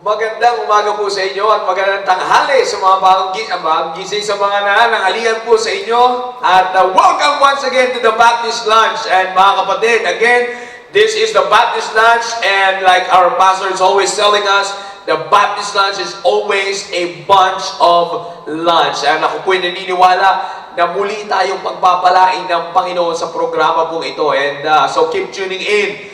Magandang umaga po sa inyo at magandang tanghali sa mga bagong gising sa mga nananangalian po sa inyo. At welcome once again to the Baptist Lunch. And mga kapatid, again, this is the Baptist Lunch, and like our pastor is always telling us, the Baptist Lunch is always a bunch of lunch. And ako po'y naniniwala na muli tayong pagpapalain ng Panginoon sa programa pong ito. And so keep tuning in,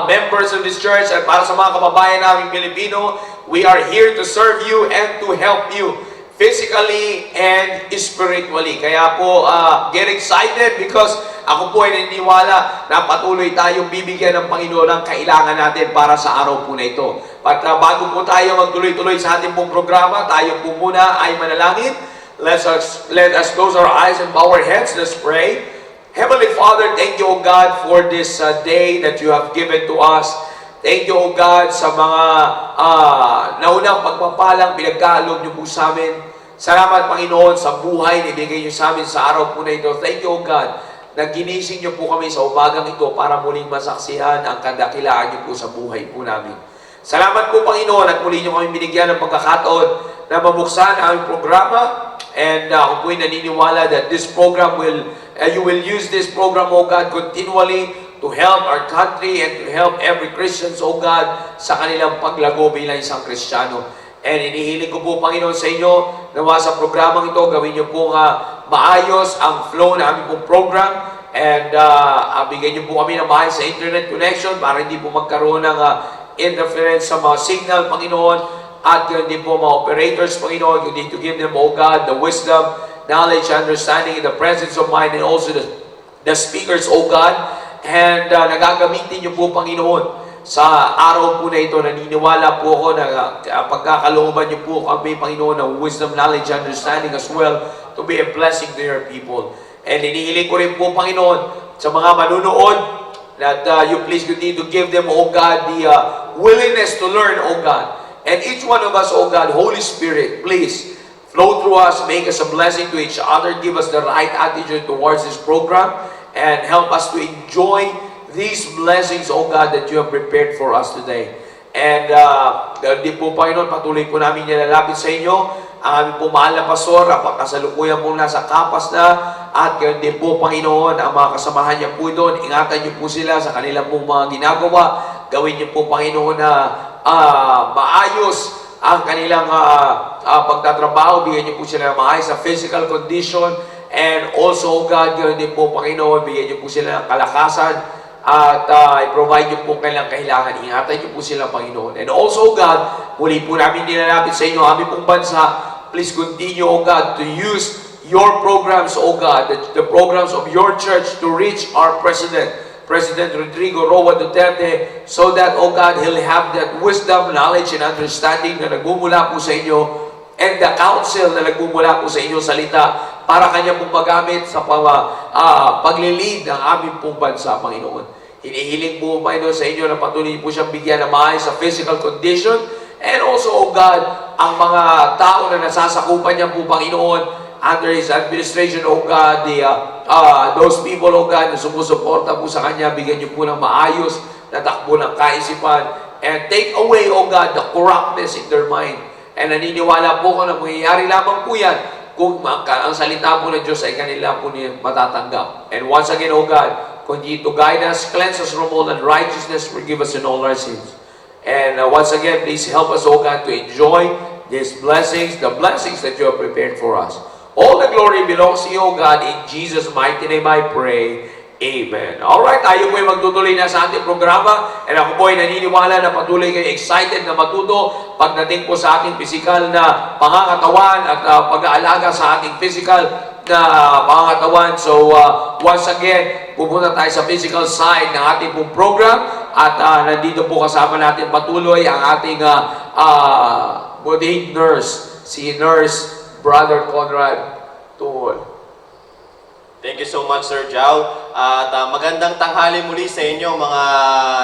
members of this church, at para sa mga kababayan namin Pilipino, we are here to serve you and to help you physically and spiritually. Kaya po, get excited because ako po ay naniniwala na patuloy tayong bibigyan ng Panginoon ng kailangan natin para sa araw po na ito. At bago po tayo magtuloy-tuloy sa ating pong programa, tayo po muna ay manalangin. Let us close our eyes and bow our heads. Let's pray. Heavenly Father, thank you, O God, for this day that you have given to us. Thank you, O God, sa mga naunang pagpapalang pinagkaloob niyo po sa amin. Salamat, Panginoon, sa buhay na ibigay niyo sa amin sa araw po na ito. Thank you, O God, na ginising niyo po kami sa umagang ito para muling masaksihan ang kadakilaan niyo po sa buhay po namin. Salamat po, Panginoon, at muli niyo kami binigyan ng pagkakataon na mabuksan ang aming programa. And ako po'y naniniwala that this program you will use this program, O God, continually to help our country and to help every Christian, O God, sa kanilang paglago bilang isang Kristiyano. And inihiling ko po, Panginoon, sa inyo, nawa sa programang ito, gawin niyo po maayos ang flow na aming pong program. And bigyan niyo po kami ng maayos sa internet connection para hindi po magkaroon ng interference sa mga signal, Panginoon. At yun din po mga operators, Panginoon, you need to give them, O God, the wisdom, knowledge, understanding, and the presence of mind, and also the speakers, O God. And nagagamitin niyo po, Panginoon, sa araw po na ito. Naniniwala po ako na pagkakalooban niyo po kami, Panginoon, ng wisdom, knowledge, understanding as well to be a blessing to your people. And inihiling ko rin po, Panginoon, sa mga manunood, that you please continue to give them, O God, the willingness to learn, O God. And each one of us, O God, Holy Spirit, please flow through us, make us a blessing to each other, give us the right attitude towards this program, and help us to enjoy these blessings, O God, that you have prepared for us today. And di po, Panginoon, patuloy po namin nilalapit sa inyo ang aming po mahal na pastor, kasalukuyan po nasa Kapas na, at ganyan din po, Panginoon, ang mga kasamahan niya po doon, ingatan niyo po sila sa kanilang pong mga ginagawa, gawin niyo po, Panginoon, na maayos ang kanilang pagtatrabaho, bigyan niyo po sila ng maayos sa physical condition, and also, God, gawin din po, Panginoon, bigyan niyo po sila ng kalakasan, at i-provide niyo po kanilang kailangan, ingatan niyo po sila, Panginoon. And also, God, muli po namin nilalapit sa inyo, aming pong bansa, please continue, O God, to use your programs, O God, the programs of your church to reach our President Rodrigo Roa Duterte, so that, O God, he'll have that wisdom, knowledge, and understanding na nagmumula po sa inyo, and the counsel na nagmumula po sa inyo salita para kanya pong magamit sa paglilid ng aming pong bansa, Panginoon. Hinihiling po, Panginoon, sa inyo na patuloy po siyang bigyan ng maayos sa physical condition, and also, O God, ang mga tao na nasasakupan niya po, Panginoon, under His administration, O God, those people, O God, na sumusuporta po sa Kanya, bigyan niyo po ng maayos na takbo ng kaisipan, and take away, O God, the corruptness in their mind. And naniniwala po ko na mangyayari lamang po yan kung ang salita po ng Diyos ay kanila po niya matatanggap. And once again, O God, continue to guide us, cleanse us from all unrighteousness, forgive us in all our sins. And once again, please help us, O God, to enjoy these blessings, the blessings that you have prepared for us. All the glory belongs to you, O God. In Jesus' mighty name I pray. Amen. Alright, tayo po ay magtutuloy na sa ating programa. And ako po ay naniniwala na patuloy kayo excited na matuto pagdating po sa ating physical na pangangatawan at pag-aalaga sa ating physical na pangangatawan. So, once again, pupunta tayo sa physical side ng ating pong program. At nandito po kasama natin patuloy ang ating bodega nurse, si Nurse Brother Conrad Tuhol. Thank you so much, Sir Jao. At magandang tanghali muli sa inyo, mga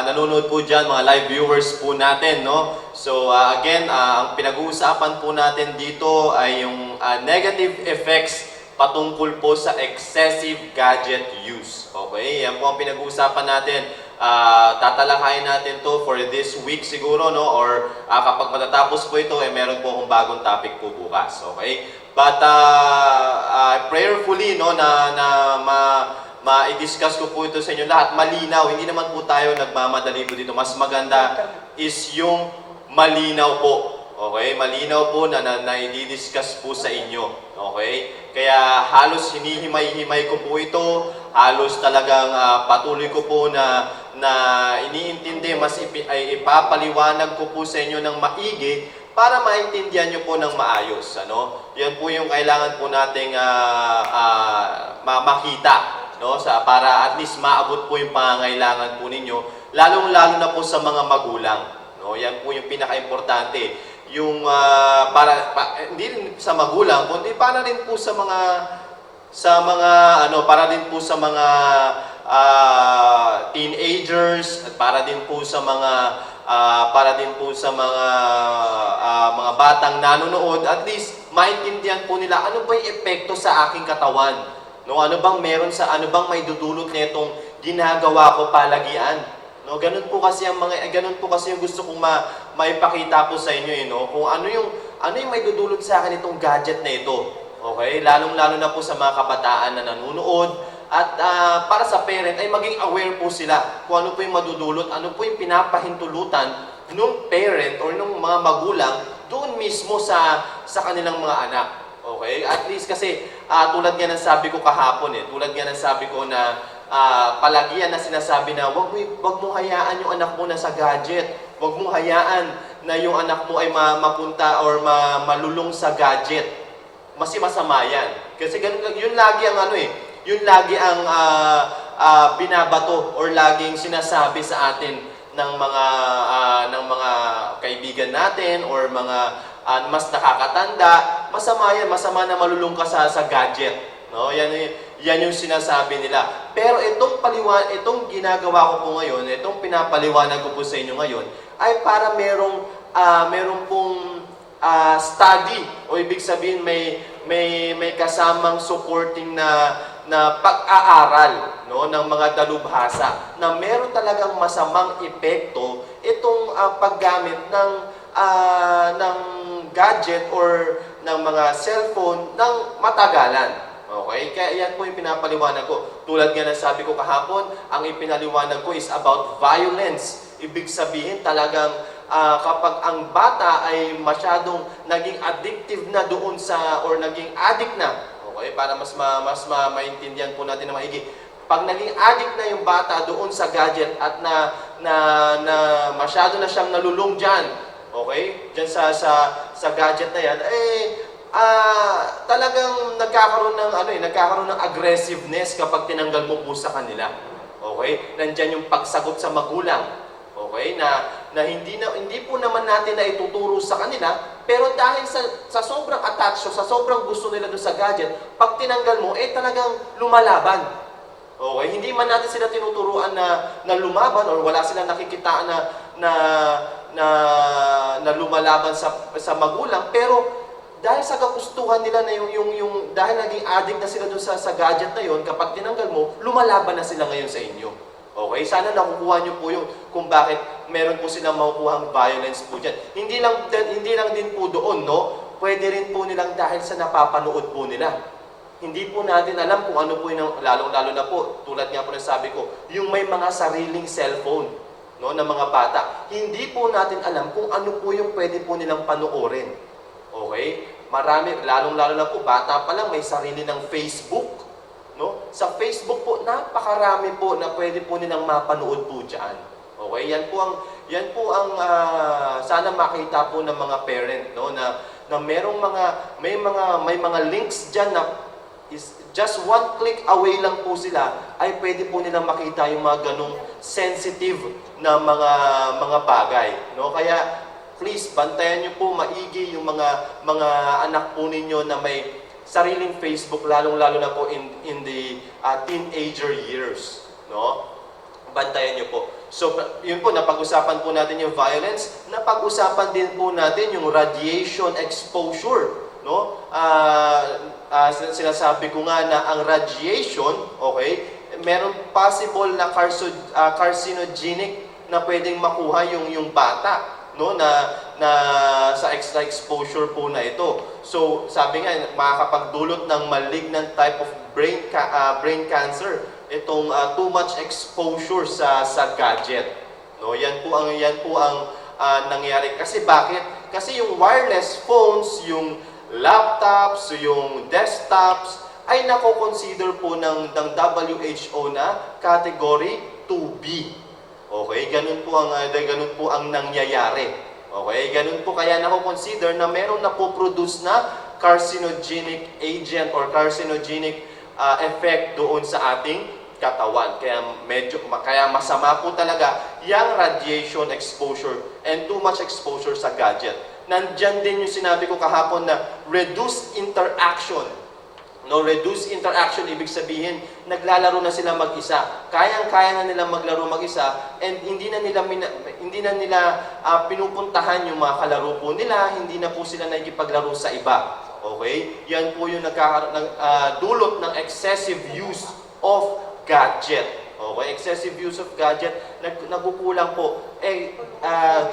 nanonood po dyan, mga live viewers po natin, no? So, again, ang pinag-uusapan po natin dito ay yung negative effects patungkol po sa excessive gadget use. Okay? Yan po ang pinag-uusapan natin. tatalakayin natin to for this week siguro, no? Or kapag matatapos po ito, meron po akong bagong topic po bukas, okay? But prayerfully, no, ma-discuss ko po ito sa inyo lahat. Malinaw, hindi naman po tayo nagmamadali po dito. Mas maganda is yung malinaw po. Okay? Malinaw po na i-discuss po sa inyo. Okay? Kaya halos hinihimay-himay ko po ito. Halos talagang patuloy ko po na iniintindi, ipapaliwanag ko po sa inyo ng maigi para maintindihan nyo po ng maayos. Ano? Yan po yung kailangan po nating makita. No? Para at least maabot po yung pangangailangan po ninyo. Lalong-lalo na po sa mga magulang. No? Yan po yung pinaka-importante. Yung hindi rin sa magulang, kundi para rin po sa mga para din po sa mga teenagers at para din po sa mga mga batang nanonood, at least maintindihan po nila ano ba yung epekto sa aking katawan. No, ano bang may dudulot nitong ginagawa ko palagian. No, ganun po kasi yung gusto kong maipakita po sa inyo, no? Kung ano yung may dudulot sa akin itong gadget na ito. Okay? Lalong-lalo na po sa mga kabataan na nanonood at para sa parent ay maging aware po sila kung ano po yung madudulot, ano po yung pinapahintulutan nung parent or nung mga magulang doon mismo sa kanilang mga anak. Okay? At least kasi tulad nga ng sabi ko kahapon tulad nga ng sabi ko na palagian na sinasabi na wag mo hayaan yung anak mo na sa gadget. Wag mo hayaan na yung anak mo ay mapunta or malulong sa gadget. Mas masama yan. Kasi yun lagi ang yun lagi ang binabato or laging sinasabi sa atin ng mga kaibigan natin or mga mas nakakatanda. Masama yan, masama na malulong ka sa gadget. No? Yan yung sinasabi nila. Pero itong ginagawa ko po ngayon, itong pinapaliwanag ko po sa inyo ngayon, ay para merong pong study, o ibig sabihin may kasamang supporting na pag-aaral, no, ng mga dalubhasa na meron talagang masamang epekto itong paggamit ng gadget or ng mga cellphone ng matagalan. Okay? Kaya yan po yung pinapaliwanag ko. Tulad nga ng sabi ko kahapon, ang ipinaliwanag ko is about violence. Ibig sabihin talagang kapag ang bata ay masyadong naging addictive na doon or naging addict na, okay? Para mas maintindihan po natin na maigi. Pag naging addict na yung bata doon sa gadget at na masyado na siyang nalulung dyan, okay? Dyan sa gadget na yan, talagang nagkakaroon ng aggressiveness kapag tinanggal mo po sa kanila. Okay? Nandiyan yung pagsagot sa magulang. Okay? Na hindi po naman natin na ituturo sa kanila, pero dahil sa sobrang attach, sa sobrang gusto nila doon sa gadget, pag tinanggal mo, talagang lumalaban. Okay? Hindi man natin sila tinuturuan na lumaban or wala silang nakikita na lumalaban sa magulang, pero dahil sa kagustuhan nila na dahil naging addict na sila doon sa gadget na yon, kapag tinanggal mo, lumalaban na sila ngayon sa inyo. Okay? Sana nakukuha nyo po yung kung bakit meron po silang makukuhang violence po dyan. Hindi lang din po doon, no? Pwede rin po nilang dahil sa napapanood po nila. Hindi po natin alam kung ano po yung, lalong-lalo na po, tulad nga po na sabi ko, yung may mga sariling cellphone, no, ng mga bata. Hindi po natin alam kung ano po yung pwede po nilang panoorin. Okay? Marami, lalong-lalo na po, bata pa lang, may sarili ng Facebook. No? Sa Facebook po, napakarami po na pwede po nilang mapanood po dyan. Okay? Yan po ang sana makita po ng mga parent, no? Na may mga links dyan na is just one click away lang po sila, ay pwede po nilang makita yung mga ganong sensitive na mga bagay. No? Kaya, please, bantayan niyo po maigi yung mga anak po ninyo na may sariling Facebook, lalong-lalo na po in the teenager years. No? Bantayan niyo po. So, yun po, napag-usapan po natin yung violence, napag-usapan din po natin yung radiation exposure. No? Sinasabi ko nga na ang radiation, okay, meron possible na carcinogenic na pwedeng makuha yung bata, no, na sa extra exposure po na ito. So sabi nga makakapagdulot ng malignant type of brain cancer itong too much exposure sa gadget, no. Yan po ang nangyayari. Kasi bakit? Kasi yung wireless phones, yung laptops, yung desktops ay nako-consider po ng WHO na category 2B. Okay, ganun po ang nangyayari. Okay, ganun po kaya nako-consider na meron na po produce na carcinogenic agent or carcinogenic effect doon sa ating katawan. Kaya masama po talaga yung radiation exposure and too much exposure sa gadget. Nandyan din yung sinabi ko kahapon na reduced interaction. No, reduced interaction, ibig sabihin, naglalaro na sila mag-isa. Kayang-kaya na nila maglaro mag-isa and hindi na nila pinupuntahan yung mga kalaro po nila, hindi na po sila nakikipaglaro sa iba. Okay? Yan po yung dulot ng excessive use of gadget. Okay? Excessive use of gadget, nagukulang po.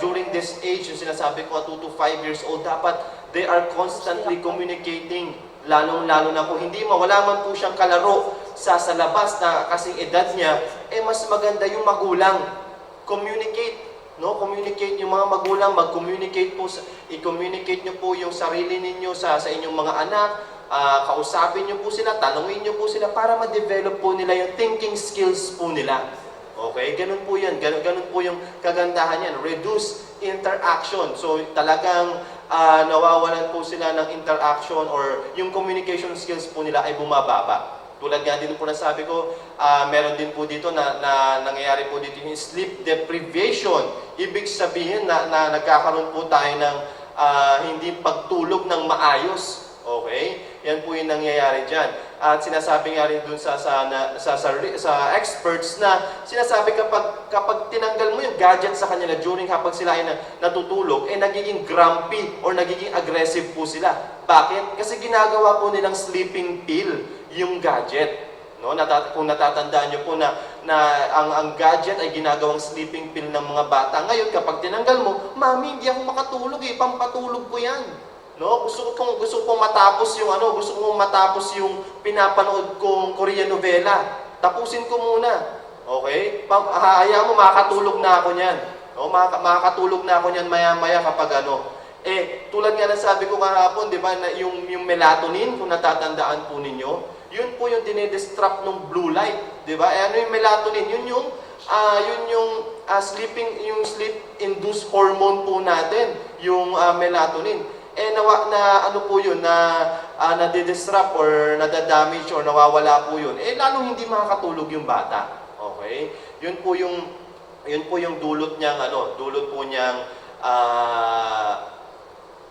During this age, yung sinasabi ko, 2 to 5 years old, dapat they are constantly communicating. Lalong-lalo na po, wala man po siyang kalaro sa labas na kasing edad niya, mas maganda yung magulang. Communicate, no? Communicate yung mga magulang, mag-communicate po, i-communicate niyo po yung sarili ninyo sa inyong mga anak, kausapin niyo po sila, tanungin niyo po sila para ma-develop po nila yung thinking skills po nila. Okay? Ganun po yan. Ganun po yung kagandahan yan. Reduce interaction. So talagang nawawalan po sila ng interaction or yung communication skills po nila ay bumababa. Tulad nga din po na sabi ko, meron din po dito na nangyayari po dito yung sleep deprivation. Ibig sabihin na nagkakaroon po tayo ng hindi pagtulog ng maayos. Okay? Yan po yung nangyayari dyan. At sinasabi nga rin dun sa experts na sinasabi kapag tinanggal mo yung gadget sa kanila kapag sila ay natutulog, nagiging grumpy or nagiging aggressive po sila. Bakit? Kasi ginagawa po nilang sleeping pill yung gadget. No? Kung natatandaan nyo po na ang gadget ay ginagawang sleeping pill ng mga bata. Ngayon, kapag tinanggal mo, Mami, hindi ako makatulog pampatulog ko yan. No, gusto ko pong matapos yung pinapanood kong Korean novela. Tapusin ko muna. Okay? Hayaan mo makakatulog na ako niyan. No, makakatulog na ako niyan maya-maya kapag tulad nga ng sabi ko kahapon, 'di ba, na yung melatonin, kung natatandaan po ninyo, yun po yung dinedestruct ng blue light, 'di ba? Ano yung melatonin? Yun yung sleep induced hormone po natin, yung melatonin. Ano po yun, nade-disrupt or nadadamage or nawawala po yun, lalong hindi makakatulog yung bata. Okay? Yun po yung dulot po niyang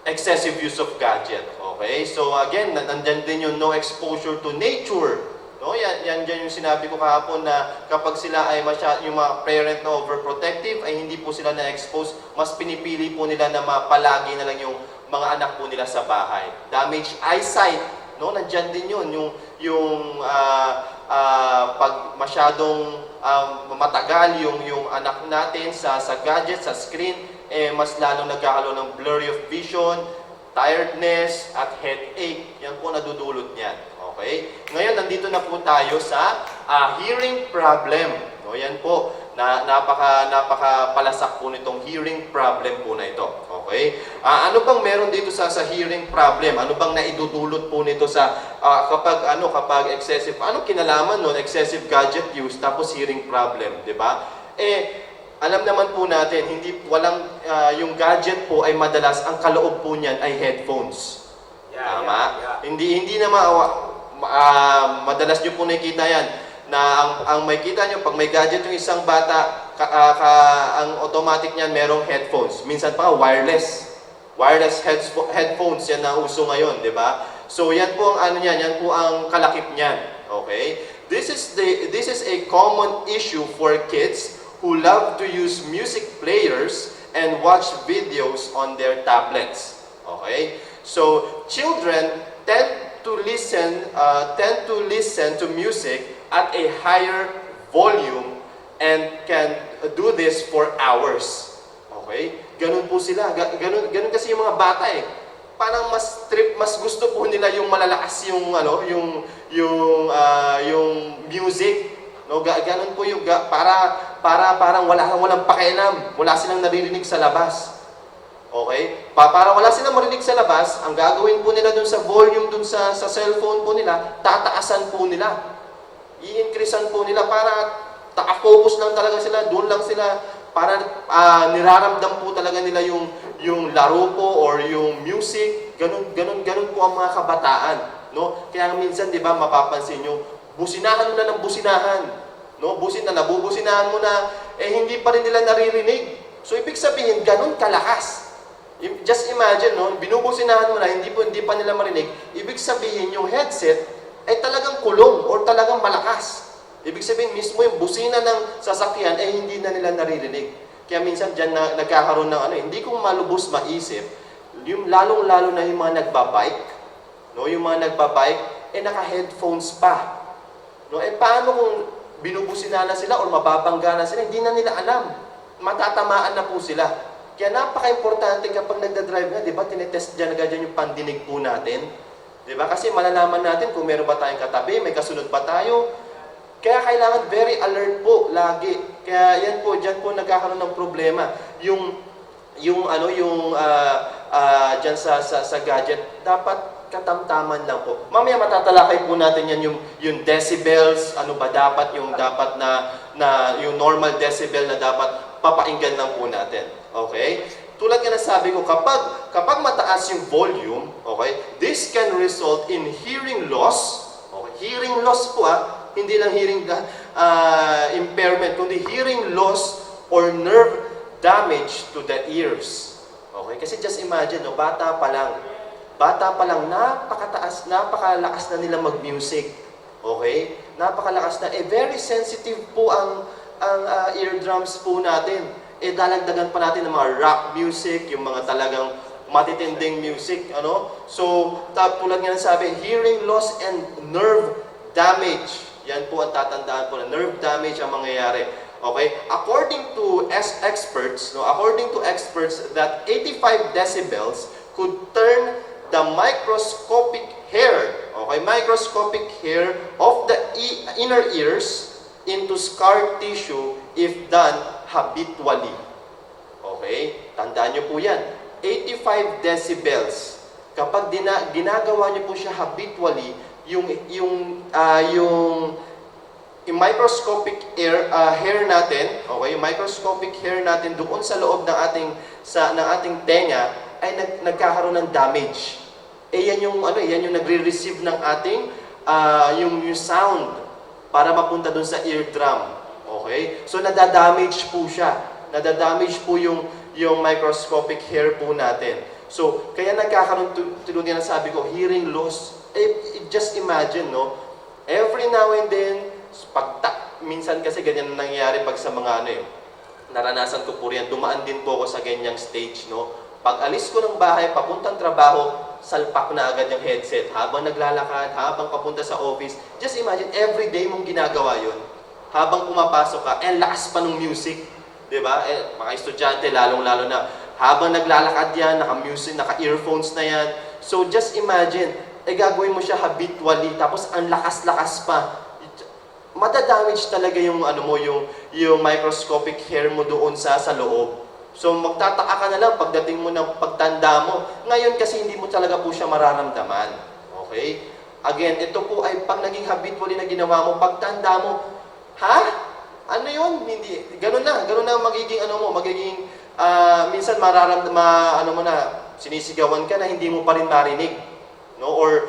excessive use of gadget. Okay? So again, nandyan din yung no exposure to nature. No, yan yung sinabi ko kahapon na kapag sila ay yung mga parent na overprotective ay hindi po sila na-expose, mas pinipili po nila na palagi na lang yung mga anak po nila sa bahay. Damaged eyesight, no, nandiyan din yun, pag masyadong matagal yung anak natin sa gadget, sa screen, mas lalong nagkakaroon ng blurry of vision, tiredness, at headache. Yan po nadudulot niyan. Okay? Ngayon, nandito na po tayo sa hearing problem. No, yan po, napaka-palasak po nitong hearing problem po na ito. Okay? Ano bang meron dito sa hearing problem? Ano bang naidudulot po nito sa kapag excessive, anong kinalaman nun? Excessive gadget use, tapos hearing problem, di ba? Alam naman po natin, yung gadget po ay madalas, ang kaloob po niyan ay headphones. Tama? Yeah. Hindi na madalas nyo po nakikita yan na ang may kita nyo, pag may gadget yung isang bata, ang automatic niyan merong headphones. Minsan pa wireless headphones yan na uso ngayon, di ba? So yan po ang yan po ang kalakip niyan. Okay? This is a common issue for kids who love to use music players and watch videos on their tablets. Okay? So children tend to listen to music at a higher volume and can do this for hours. Okay? Ganun po sila. Ganun kasi yung mga bata eh. Parang mas gusto po nila yung malalakas yung yung music. No, ganun po yung parang walang pakialam. Wala silang naririnig sa labas. Okay? Para wala silang marinig sa labas, ang gagawin po nila dun sa volume dun sa cellphone po nila, tataasan po nila. I-increasean po nila para focus lang talaga sila, doon lang sila para niraramdam po talaga nila yung laro po or yung music. Ganun po ang mga kabataan, no? Kaya minsan, 'di ba, mapapansin niyo, businahan mo na ng businahan, no? Nabubusinahan mo na hindi pa rin nila naririnig. So ibig sabihin, ganun kalakas. Just imagine, no? Binubusinahan mo na, hindi pa nila marinig. Ibig sabihin, yung headset ay talagang kulong or talagang malakas. Ibig sabihin, mismo yung busina ng sasakyan ay hindi na nila naririnig. Kaya minsan dyan nagkakaroon ng hindi ko malubos maisip, yung lalong-lalo na yung mga nagbabike, no? Yung mga nagbabike, naka-headphones pa. No? Paano kung binubusina na sila or mababangga na sila, hindi na nila alam. Matatamaan na po sila. Kaya napaka-importante kapag nagdadrive nga, di ba, tinetest dyan agad yung pandinig po natin. Di ba? Kasi malalaman natin kung meron ba tayong katabi, may kasunod pa tayo. Kaya kailangan very alert po lagi. Kaya yan po, dyan po nagkakaroon ng problema. Dyan sa gadget, dapat katamtaman lang po. Mamaya matatalakay po natin yan yung decibels, ano ba dapat na yung normal decibel na dapat papainggan lang po natin. Okay? Tulad nga nasabi ko, kapag mataas yung volume, okay, this can result in hearing loss. Okay? Hearing loss po hindi lang hearing impairment, kundi hearing loss or nerve damage to the ears. Okay? Kasi just imagine, no, bata pa lang, napakalakas na nila mag-music. Okay? Napakalakas na. Very sensitive po ang eardrums po natin. Dalagdagan pa natin ng mga rock music, yung mga talagang matitinding music, So, tulad nga sabi, hearing loss and nerve damage. Yan po ang tatandaan po na nerve damage ang mangyayari. Okay? According to experts, that 85 decibels could turn the microscopic hair of the inner ears into scar tissue if done habitually. Okay? Tandaan nyo po yan. 85 decibels. Kapag ginagawa nyo po siya habitually, yung microscopic hair natin, okay, yung microscopic hair natin doon sa loob ng ating tenga ay nagkakaroon ng damage. Yan yung nagre-receive ng ating yung sound para mapunta doon sa eardrum. Okay? So nadadamage po siya. Nadadamage po yung microscopic hair po natin. So kaya nagkakaroon, tulad na sabi ko, hearing loss. Just imagine, no? Every now and then, minsan kasi ganyan nangyayari pag sa mga naranasan ko po riyan, dumaan din po ako sa ganyang stage, no? Pag alis ko ng bahay, papuntang trabaho, salpak na agad yung headset. Habang naglalakad, habang papunta sa office, just imagine, every day mong ginagawa yun. Habang pumapasok ka, lakas pa ng music. Diba? Mga estudyante, lalong-lalo na. Habang naglalakad yan, naka-music, naka-earphones na yan. So just imagine, gagawin mo siya habitually, tapos ang lakas-lakas pa. Madadamage talaga yung yung microscopic hair mo doon sa loob. So magtataka ka na lang pagdating mo ng pagtanda mo. Ngayon kasi hindi mo talaga po siya mararamdaman. Okay? Again, ito po ay pag naging habitually na ginawa mo, pagtanda mo, ano yun? Hindi, ganun na magiging minsan sinisigawan ka na hindi mo pa rin marinig. No? Or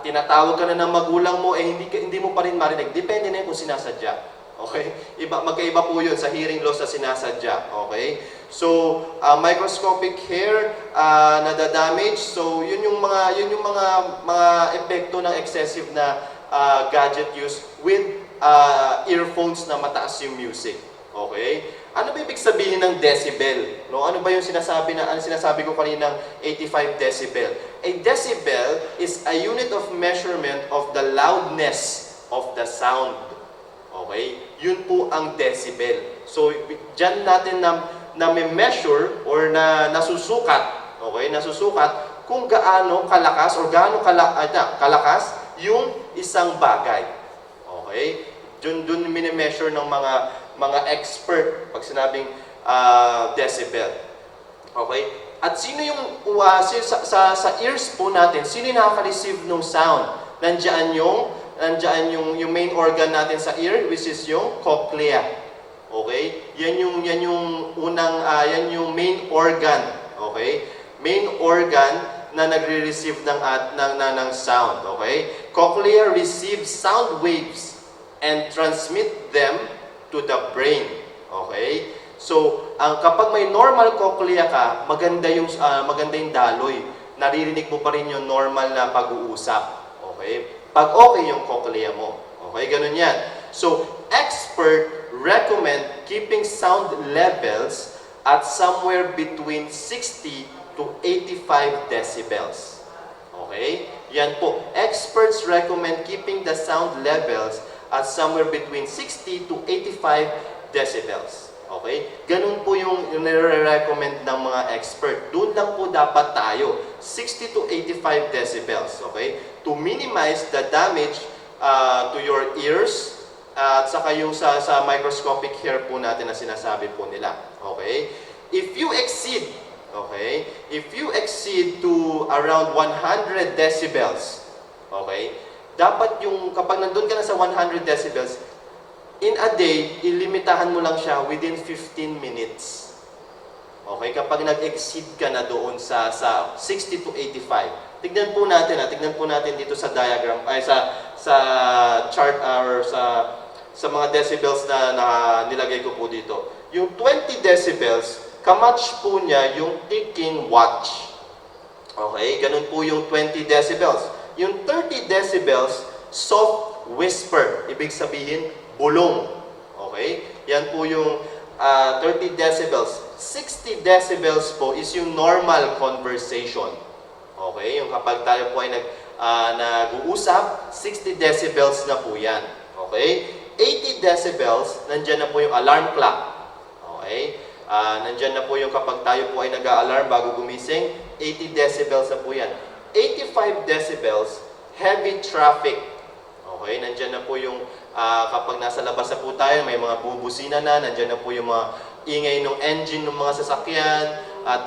tinatawag ka na ng magulang mo, hindi mo pa rin marinig. Depende na yun kung sinasadya. Okay? Magkaiba po yun sa hearing loss na sinasadya. Okay? So, microscopic hair nadadamage. So, yun yung mga epekto ng excessive na gadget use with earphones na mataas yung music. Okay? Ano ba ibig sabihin ng decibel? No? Ano ba yung sinasabi ko kanina 85 decibel? A decibel is a unit of measurement of the loudness of the sound. Okay? Yun po ang decibel. So, dyan natin na may measure or na nasusukat, okay? Nasusukat kung gaano kalakas or gaano kalakas yung isang bagay. Okay? Dun mini-measure ng mga expert pag sinabing decibel. Okay? At sino yung sa ears po natin, sino yung nakaka-receive ng sound? Nandiyan yung main organ natin sa ear, which is yung cochlea. Okay? Yan yung unang yan yung main organ. Okay? Main organ na nagre-receive ng sound. Okay? Cochlea receives sound waves and transmit them to the brain. Okay? So, kapag may normal cochlea ka, maganda yung daloy. Naririnig mo pa rin yung normal na pag-uusap. Okay? Pag okay yung cochlea mo. Okay? Ganun yan. So, expert recommend keeping sound levels at somewhere between 60 to 85 decibels. Okay? Yan po. Experts recommend keeping the sound levels at somewhere between 60 to 85 decibels. Okay? Ganun po yung nire-recommend ng mga expert. Doon lang po dapat tayo. 60 to 85 decibels. Okay? To minimize the damage to your ears at saka yung sa microscopic hair po natin na sinasabi po nila. Okay? If you exceed to around 100 decibels, okay? Dapat yung kapag nandun ka na sa 100 decibels, in a day, ilimitahan mo lang siya within 15 minutes. Okay? Kapag nag-exceed ka na doon sa 60 to 85. Tignan po natin dito sa diagram, ay sa chart or sa mga decibels na nilagay ko po dito. Yung 20 decibels, kamatch po niya yung ticking watch. Okay? Ganun po yung 20 decibels. Yung 30 decibels, soft whisper. Ibig sabihin, bulong. Okay? Yan po yung 30 decibels. 60 decibels po is yung normal conversation. Okay? Yung kapag tayo po ay nag-uusap, 60 decibels na po yan. Okay? 80 decibels, nandyan na po yung alarm clock. Okay? Nandyan na po yung kapag tayo po ay nag-a-alarm bago gumising, 80 decibels na po yan. 85 decibels, heavy traffic. Okay? Nandyan na po yung kapag nasa labas na po tayo, may mga bubusina na, nandyan na po yung mga ingay ng engine ng mga sasakyan, at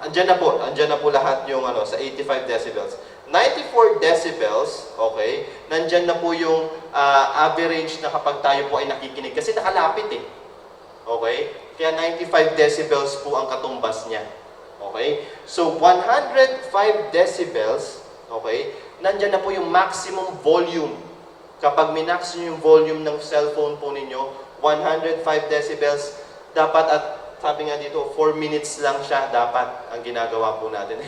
andyan na po lahat yung sa 85 decibels. 94 decibels, okay, nandyan na po yung average na kapag tayo po ay nakikinig. Kasi nakalapit eh. Okay? Kaya 95 decibels po ang katumbas niya. Okay? So, 105 decibels, okay, nandyan na po yung maximum volume. Kapag minax nyo yung volume ng cellphone po ninyo, 105 decibels, dapat at sabi nga dito, 4 minutes lang siya dapat ang ginagawa po natin.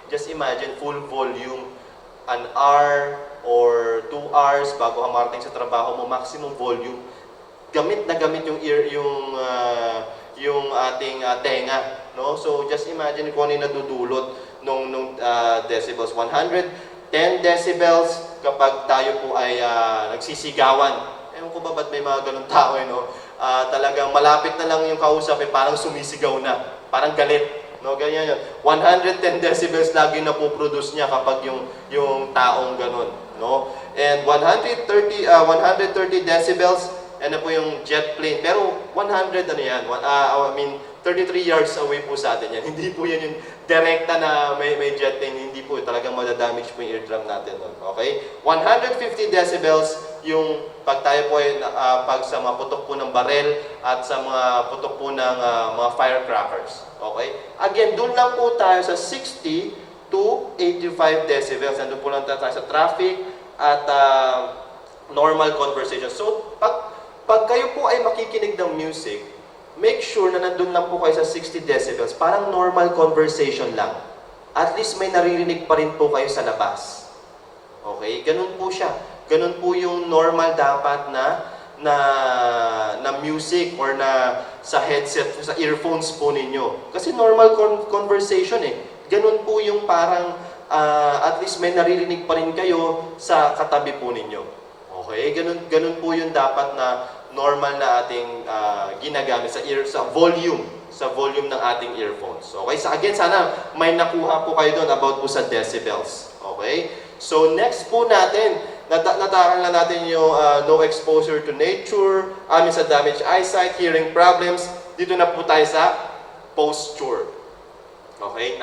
Just imagine, full volume, an hour or 2 hours bago ka marating sa trabaho mo, maximum volume. Gamit na gamit yung ear, yung ating tenga, no? So just imagine kung ano yung nadudulot nung decibels. 110 decibels kapag tayo po ay nagsisigawan. Ewan ko ba ba't may mga ganun tao, no? Talagang malapit na lang yung kausap, parang sumisigaw na, parang galit. No, ganyan yun. 110 decibels lagi na po-produce niya kapag yung taong ganun, no? And 130 decibels, ano po yung jet plane. Pero 100 ano yan? 33 yards away po sa atin yan. Hindi po yan yung direkta na may jet plane. Hindi po, talagang madadamage po yung eardrum natin. Okay? 150 decibels yung pag tayo po ay pag sa mga putok po ng barel at sa mga putok po ng mga firecrackers. Okay? Again, doon lang po tayo sa 60 to 85 decibels. Nandun po lang tayo sa traffic at normal conversation. So, pag kayo po ay makikinig ng music, make sure na nandun lang po kayo sa 60 decibels. Parang normal conversation lang. At least may naririnig pa rin po kayo sa labas. Okay? Ganun po siya. Ganun po yung normal dapat na music or na sa headset, sa earphones po ninyo. Kasi normal conversation eh. Ganun po yung parang at least may naririnig pa rin kayo sa katabi po ninyo. Okay? Ganun po yung dapat na normal na ating ginagamit sa volume ng ating earphones. Okay? So again, sana may nakuha po kayo doon about po sa decibels. Okay? So next po natin, natakan na natin yung no exposure to nature, sa damaged eyesight, hearing problems. Dito na po tayo sa posture. Okay?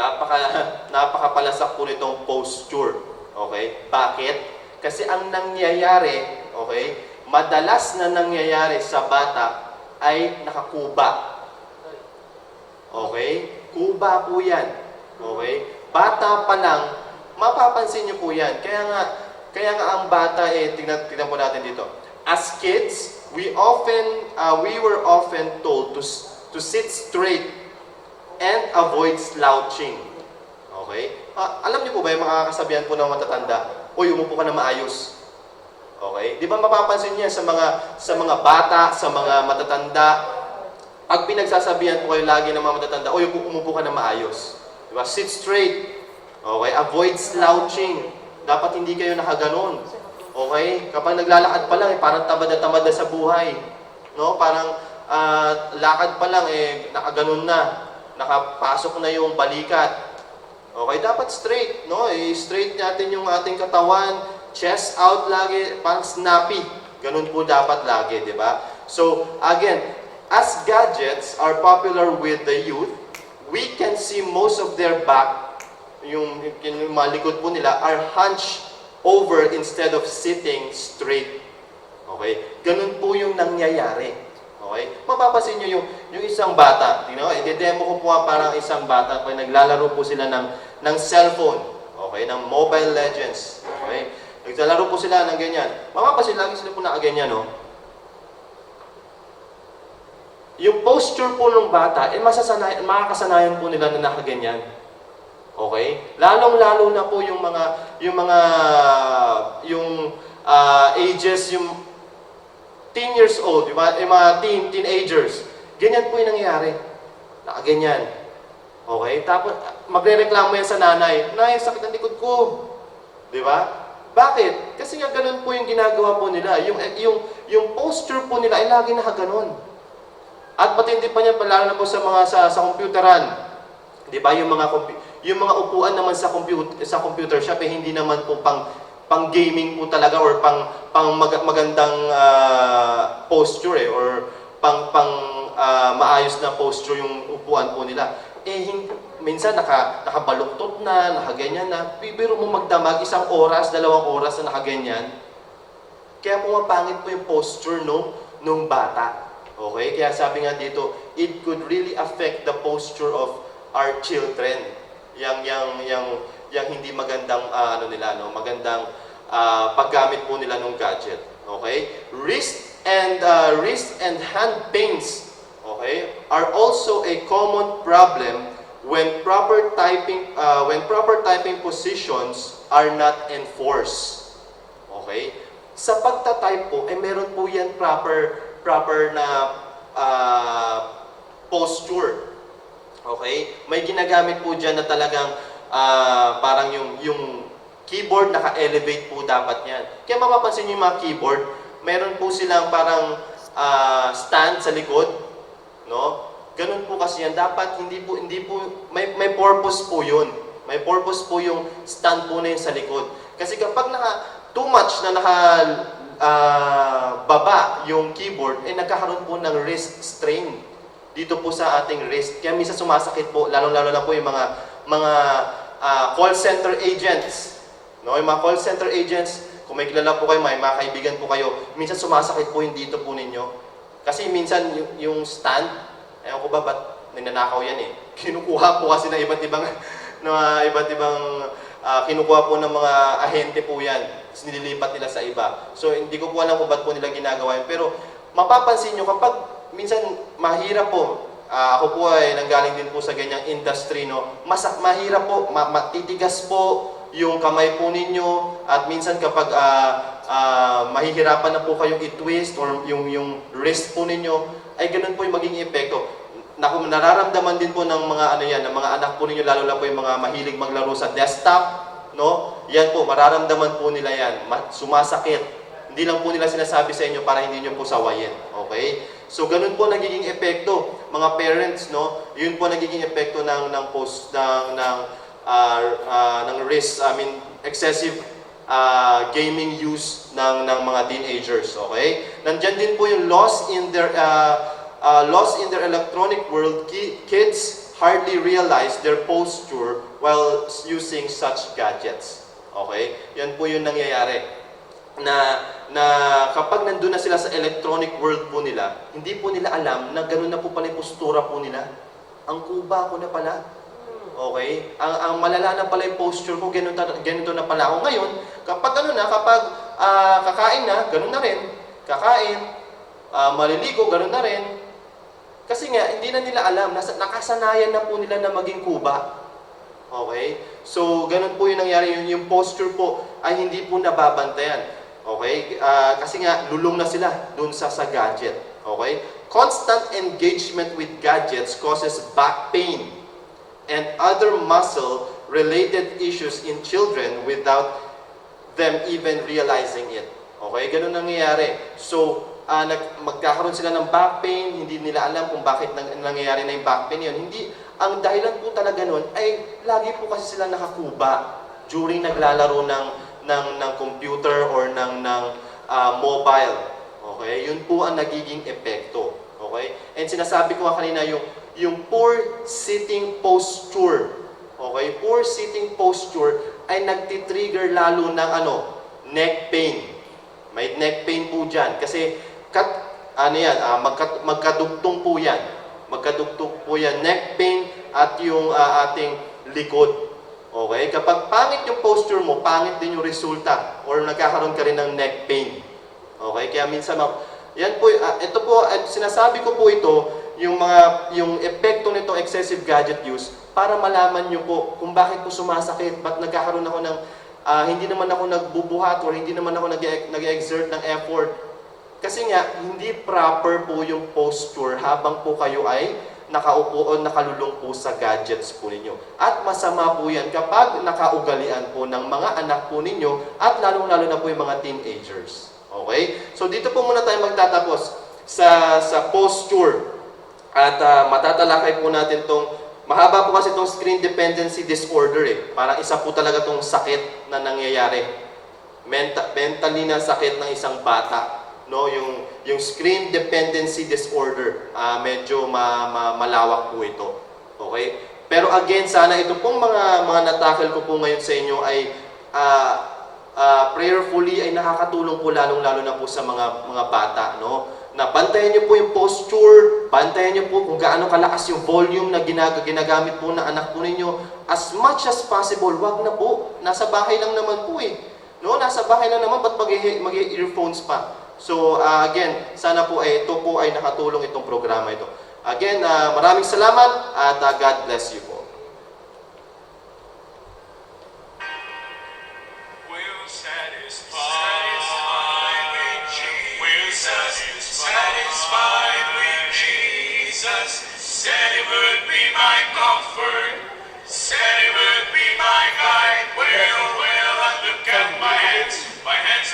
Napakapalasak po nitong posture. Okay? Bakit? Kasi ang nangyayari, okay, madalas na nangyayari sa bata ay nakakuba. Okay? Kuba po yan. Okay? Bata pa lang, mapapansin niyo po yan. Kaya nga ang bata, tingnan po natin dito. As kids, we were often told to sit straight and avoid slouching. Okay? Alam niyo po ba yung mga kasabihan po ng matatanda? Uy, umupo ka na maayos. Okay? Di ba mapapansin niya sa mga bata, sa mga matatanda, pag pinagsasabihan po kayo lagi ng mga matatanda, uy, umupo ka na maayos. Di ba? Sit straight. Okay? Avoid slouching. Dapat hindi kayo nakaganon. Okay? Kapag naglalakad pa lang, parang tamad na tamad na sa buhay. No? Parang lakad pa lang, nakaganon na. Nakapasok na yung balikat. Okay, dapat straight, no? Straight natin yung ating katawan, chest out lagi, parang snappy. Ganun po dapat lagi, di ba? So, again, as gadgets are popular with the youth, we can see most of their back, yung mga likod po nila, are hunched over instead of sitting straight. Okay? Ganun po yung nangyayari. Okay? Mapapasin nyo yung isang bata. I-demo ko po parang isang bata pag naglalaro po sila ng cellphone. Okay? Ng Mobile Legends. Okay? Naglalaro po sila ng ganyan. Mapapasin, lagi sila po nakaganyan, no? Yung posture po ng bata, makakasanayan po nila na nakaganyan. Okay? Lalong-lalo na po yung ages, yung 10 years old, yung mga teenagers. Ganyan po yung nangyayari. Nakaganyan. Okay? Tapos, magre-reklamo yan sa nanay. Nay, sakit ang likod ko. Di ba? Bakit? Kasi nga ganun po yung ginagawa po nila. Yung posture po nila ay lagi nakaganon. At matindi pa niyan, lalo na po sa mga sa computeran. Di ba? Yung mga upuan naman sa computer shop, hindi naman po pang gaming po talaga or pang magandang posture or maayos na posture yung upuan po nila. Minsan nakabaluktot na, nakaganyan na. Biro mo magdamag 1 oras, 2 oras na nakaganyan. Kaya pumapangit po yung posture nung bata. Okay? Kaya sabi nga dito, it could really affect the posture of our children. Yang hindi magandang magandang paggamit po nila ng gadget. Okay? Wrist and hand pains, okay, are also a common problem when proper typing positions are not enforced. Okay? Sa pagta-type po, meron po yan proper na posture. Okay? May ginagamit po dyan na talagang parang yung keyboard naka-elevate po dapat yan. Kaya mapapansin nyo yung mga keyboard, meron po silang parang stand sa likod, no? Ganun po kasi yan. Dapat hindi po may purpose po 'yun. May purpose po yung stand po na yun sa likod. Kasi kapag too much na baba yung keyboard, nagkakaroon po ng wrist strain dito po sa ating wrist. Kaya minsan sumasakit po, lalo-lalo na po yung mga call center agents. No, yung mga call center agents, kung may kilala po kayo, may mga kaibigan po kayo, minsan sumasakit po yung dito po ninyo. Kasi minsan yung stand, ewan ko ba, ba't ninanakaw yan eh. Kinukuha po kasi ng iba't ibang kinukuha po ng mga ahente po yan. Nililipat nila sa iba. So hindi ko po alam kung ba't po nila ginagawa yan. Pero mapapansin nyo, kapag minsan mahirap po, ako po ay nanggaling din po sa ganyang industry, no? Mahirap po, matitigas po yung kamay po ninyo, at minsan kapag mahihirapan na po kayong i-twist or yung wrist po ninyo, ay ganun po yung maging epekto. Nararamdaman din po ng mga ng mga anak po ninyo, lalo po yung mga mahilig maglaro sa desktop, no? Yan po, mararamdaman po nila yan, sumasakit. Hindi lang po nila sinasabi sa inyo para hindi nyo po sawayin. Okay? So, ganun po nagiging epekto, mga parents, no? Yun po nagiging epekto ng risk, excessive gaming use ng mga teenagers, okay? Nandyan din po yung loss in their electronic world. Kids hardly realize their posture while using such gadgets. Okay? Yan po yung nangyayari. Na kapag nandun na sila sa electronic world po nila, hindi po nila alam na ganun na po pala yung postura po nila. Ang kuba ko na pala. Okay? Ang malala na pala yung posture ko, ganito na pala ako ngayon. Kapag kakain na, ganun na rin. Kakain, maliligo, ganun na rin. Kasi nga, hindi na nila alam, nakasanayan na po nila na maging kuba. Okay? So, ganun po yung nangyari. Yung posture po ay hindi po nababantayan. Okay? Kasi nga, lulong na sila dun sa gadget. Okay? Constant engagement with gadgets causes back pain and other muscle-related issues in children without them even realizing it. Okay? Ganun nangyayari. So, magkakaroon sila ng back pain, hindi nila alam kung bakit nangyayari na yung back pain yun. Ang dahilan po talaga nun ay lagi po kasi sila nakakuba during naglalaro ng computer or ng mobile. Okay? Yun po ang nagiging epekto. Okay? And sinasabi ko kanina yung poor sitting posture. Okay? Poor sitting posture ay nagtitrigger lalo ng neck pain. May neck pain po dyan. Kasi magkadugtong po yan. Magkadugtong po yan. Neck pain at yung ating likod. Okay? Kapag pangit yung posture mo, pangit din yung resulta or nagkakaroon ka rin ng neck pain. Okay? Kaya minsan, yan po, ito po, sinasabi ko po ito, yung epekto nito excessive gadget use para malaman nyo po kung bakit po sumasakit, ba't nagkakaroon ako ng, hindi naman ako nagbubuhat or hindi naman ako nag-exert ng effort. Kasi nga, hindi proper po yung posture habang po kayo ay nakaupo o nakalulong po sa gadgets po ninyo. At masama po yan kapag nakaugalian po ng mga anak po ninyo at lalong-lalo na po yung mga teenagers. Okay? So dito po muna tayo magtatapos sa posture. At matatalakay po natin mahaba po kasi itong screen dependency disorder eh. Parang isa po talaga itong sakit na nangyayari. Mentally na sakit ng isang bata. No, yung screen dependency disorder, medyo malawak po ito. Okay? Pero again, sana ito pong mga natakil ko po ngayon sa inyo ay prayerfully ay nakakatulong po lalong-lalo na po sa mga bata, no? Na bantayan niyo po yung posture, bantayan niyo po kung gaano kalakas yung volume na ginagamit po ng anak po ninyo. As much as possible, wag na po. Nasa bahay lang naman po eh. No, nasa bahay lang naman, ba't mag-earphones pa? So, again, sana po ito po ay nakatulong itong programa ito. Again, maraming salamat at God bless you po. We'll satisfied with Jesus, said He would be my comfort, said He would be my guide. Well, I look at my hands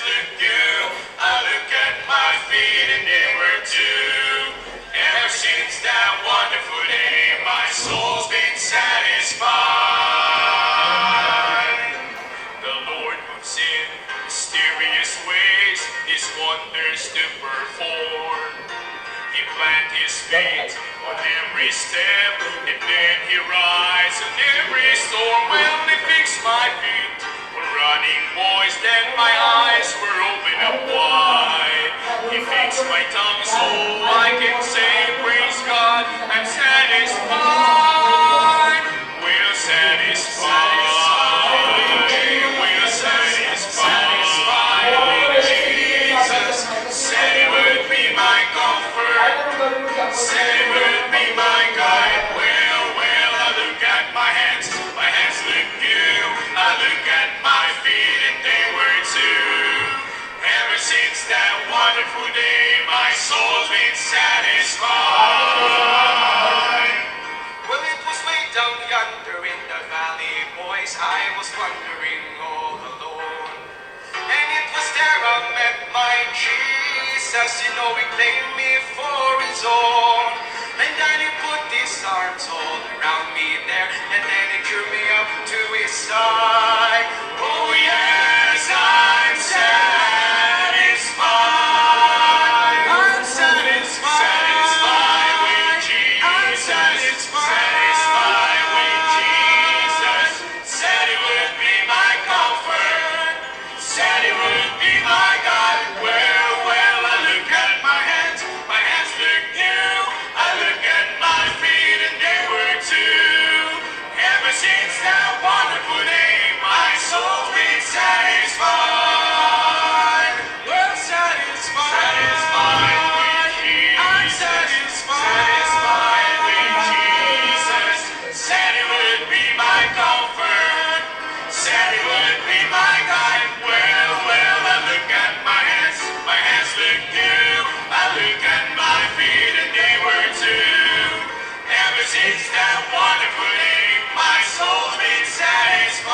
look good. I look at my feet and they were too. Ever since that wonderful day, my soul's been satisfied. The Lord moves in mysterious ways, His wonders to perform. He plant His feet on every step, and then He rides on every storm. Well, He fixed my feet on running boys, then my eyes were open up wide. He fixed my tongue so I can say, praise God, I'm satisfied. We're satisfied. We're satisfied with Jesus. Said He would be my comfort. Said He would be my guide. Well, I look at my hands look new. I look at my feet and they were too. Ever since that wonderful day, my soul's been satisfied. Well, it was way down yonder in the valley, boys, I was wandering all alone. And it was there I met my Jesus. You know he claimed me for his own. And then he put his arms all around me there. And then he drew me up to his side. Oh yes, I'm satisfied. I'm satisfied. Satisfied with Jesus. I'm satisfied. Satisfied with Jesus. Said he would be my comfort. Said he would be my God. Well, I look at my hands look new. I look at my feet and they were too. Ever since that wonderful day, my soul's been satisfied. Well, satisfied. Satisfied with Jesus. I'm satisfied. Satisfied with Jesus. Said he would be my comfort. Said he would be my God. Well, I look at my hands look new. I look at my feet and they were too. Ever since that wonderful day, my soul's been satisfied.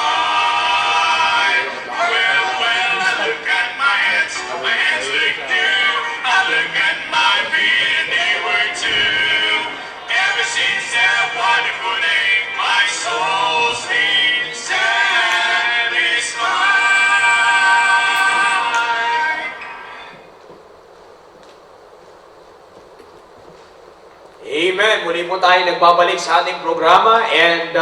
Well, I look at my hands look new. I look at my feet and they were too. Ever since that wonderful day, my soul's been satisfied. Amen. Muli po tayo nagbabalik sa ating programa and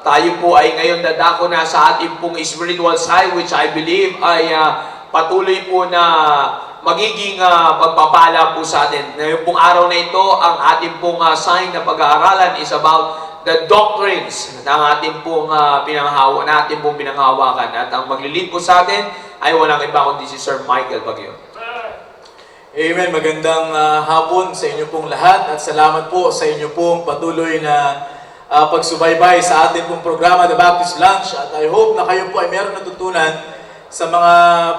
tayo po ay ngayon dadako na sa ating pong spiritual side which I believe ay patuloy po na magiging pagpapala po sa atin. Ngayong pong araw na ito, ang ating pong sign na pag-aaralan is about the doctrines ng ating pong pinanghawakan. At ang maglilid po sa atin ay walang iba kundi si Sir Michael Bagyo. Amen. Magandang hapon sa inyo pong lahat at salamat po sa inyo pong patuloy na pagsubaybay sa ating pong programa, The Baptist Lunch. At I hope na kayo po ay meron natutunan sa mga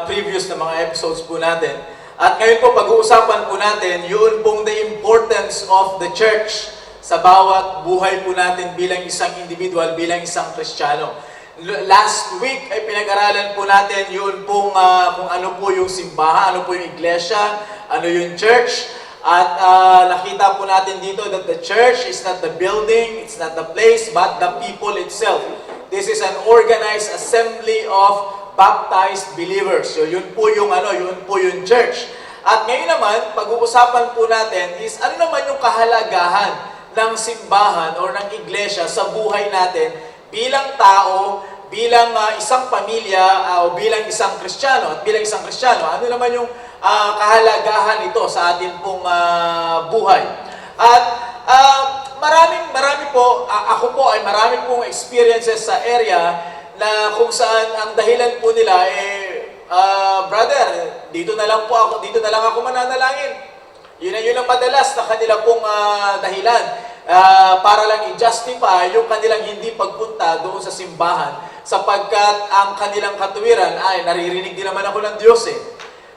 previous na mga episodes po natin. At ngayon po pag-uusapan po natin yun pong the importance of the church sa bawat buhay po natin bilang isang individual, bilang isang Kristiyano. Last week ay pinag-aralan po natin yun pong kung ano po yung simbahan, ano po yung iglesia, ano yung church. At nakita po natin dito that the church is not the building, it's not the place, but the people itself. This is an organized assembly of baptized believers. So yun po yung church. At ngayon naman, pag-uusapan po natin is ano naman yung kahalagahan ng simbahan or ng iglesia sa buhay natin bilang tao, bilang isang pamilya o bilang isang Kristiyano. At bilang isang Kristiyano, ano naman yung kahalagahan ito sa atin pong buhay. At marami po, ako po ay marami pong experiences sa area na kung saan ang dahilan po nila brother, dito na lang ako mananalangin. Yun ang madalas na kanila pong dahilan. Para lang i-justify yung kanilang hindi pagpunta doon sa simbahan sapagkat ang kanilang katuwiran ay naririnig din naman ako ng Diyos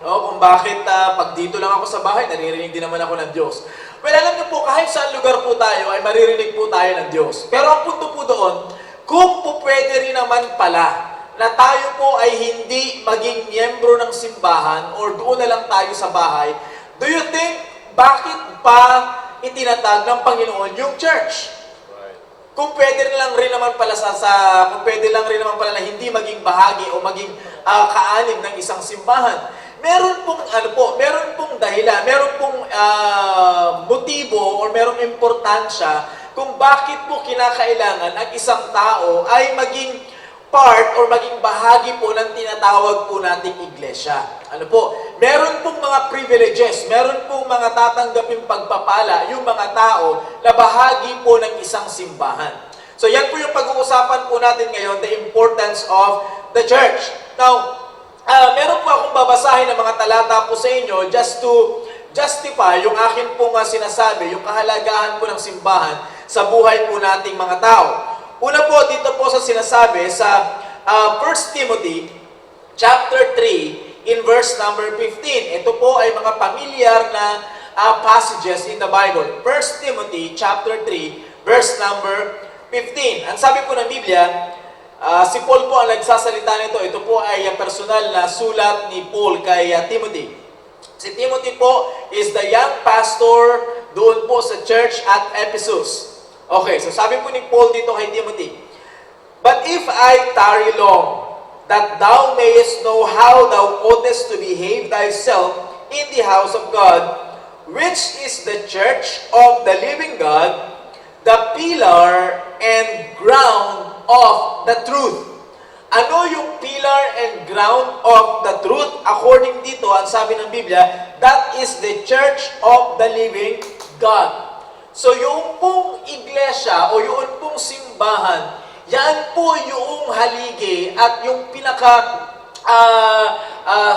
kung bakit pag dito lang ako sa bahay, naririnig din naman ako ng Diyos. Well, alam niyo po, kahit saan lugar po tayo ay maririnig po tayo ng Diyos. Pero ang punto po doon, kung po pwede rin naman pala na tayo po ay hindi maging miyembro ng simbahan or doon na lang tayo sa bahay, do you think bakit pa itinatag ng Panginoon yung church? Kung pwede lang rin naman pala kung pwede lang rin naman pala na hindi maging bahagi o maging kaanib ng isang simbahan. Meron pong dahilan, meron pong motibo or merong importansya kung bakit po kinakailangan ang isang tao ay maging part or maging bahagi po ng tinatawag po nating iglesia. Meron pong mga privileges, meron pong mga tatanggaping pagpapala yung mga tao na bahagi po ng isang simbahan. So yan po yung pag-uusapan po natin ngayon, the importance of the church. Now, meron po akong babasahin ng mga talata po sa inyo just to justify yung akin pong sinasabi, yung kahalagahan po ng simbahan sa buhay po nating mga tao. Una po, dito po sa sinasabi sa 1 Timothy chapter 3 in verse number 15. Ito po ay mga pamilyar na passages in the Bible. 1 Timothy chapter 3 verse number 15. Ang sabi po ng Biblia, Si Paul po ang nagsasalita nito. Ito po ay personal na sulat ni Paul kay Timothy. Si Timothy po is the young pastor doon po sa church at Ephesus. Okay, so sabi po ni Paul dito kay Timothy, "But if I tarry long, that thou mayest know how thou oughtest to behave thyself in the house of God, which is the church of the living God, the pillar and ground of the truth." Ano yung pillar and ground of the truth? According dito, ang sabi ng Biblia, that is the church of the living God. So yung pong iglesia o yung pong simbahan, yan po yung haligi at yung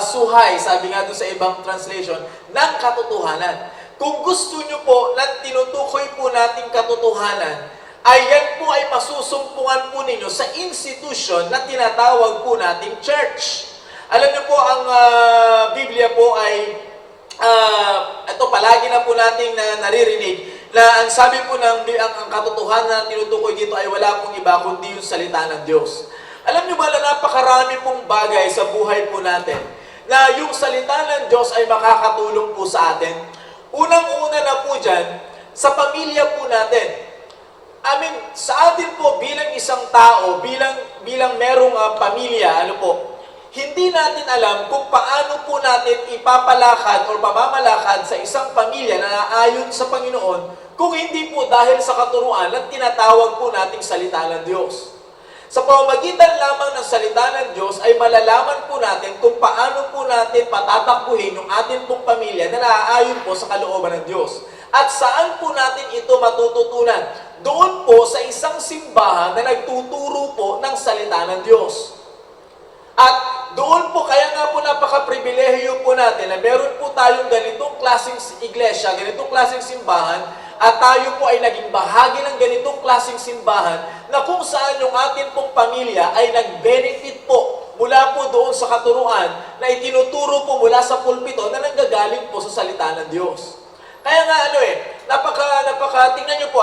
suhay, sabi nga doon sa ibang translation, ng katotohanan. Kung gusto nyo po na tinutukoy po nating katotohanan, ay yan po ay masusumpungan po ninyo sa institution na tinatawag po nating church. Alam nyo po, ang Biblia po ay, ito palagi na po nating naririnig, na ang sabi po ng ang katotohanan na tinutukoy dito ay wala pong iba kundi yung salita ng Diyos. Alam nyo ba na napakarami pong bagay sa buhay po natin na yung salita ng Diyos ay makakatulong po sa atin? Unang-una na po dyan, sa pamilya po natin. Sa atin po bilang isang tao, bilang merong pamilya, hindi natin alam kung paano po natin ipapalakad o pamamalakad sa isang pamilya na ayon sa Panginoon kung hindi po dahil sa katuruan na tinatawag po nating salita ng Diyos. Sa pamamagitan lamang ng salita ng Diyos ay malalaman po natin kung paano po natin patatakbuhin yung ating pong pamilya na naaayon po sa kalooban ng Diyos. At saan po natin ito matututunan? Doon po sa isang simbahan na nagtuturo po ng salita ng Diyos. At doon po, kaya nga po napaka-pribilehiyo po natin na meron po tayong ganitong klaseng iglesia, ganitong klaseng simbahan, at tayo po ay naging bahagi ng ganitong klaseng simbahan na kung saan yung atin pong pamilya ay nag-benefit po mula po doon sa katuruan na itinuturo po mula sa pulpito na nanggagaling po sa salita ng Diyos. Kaya nga tingnan nyo po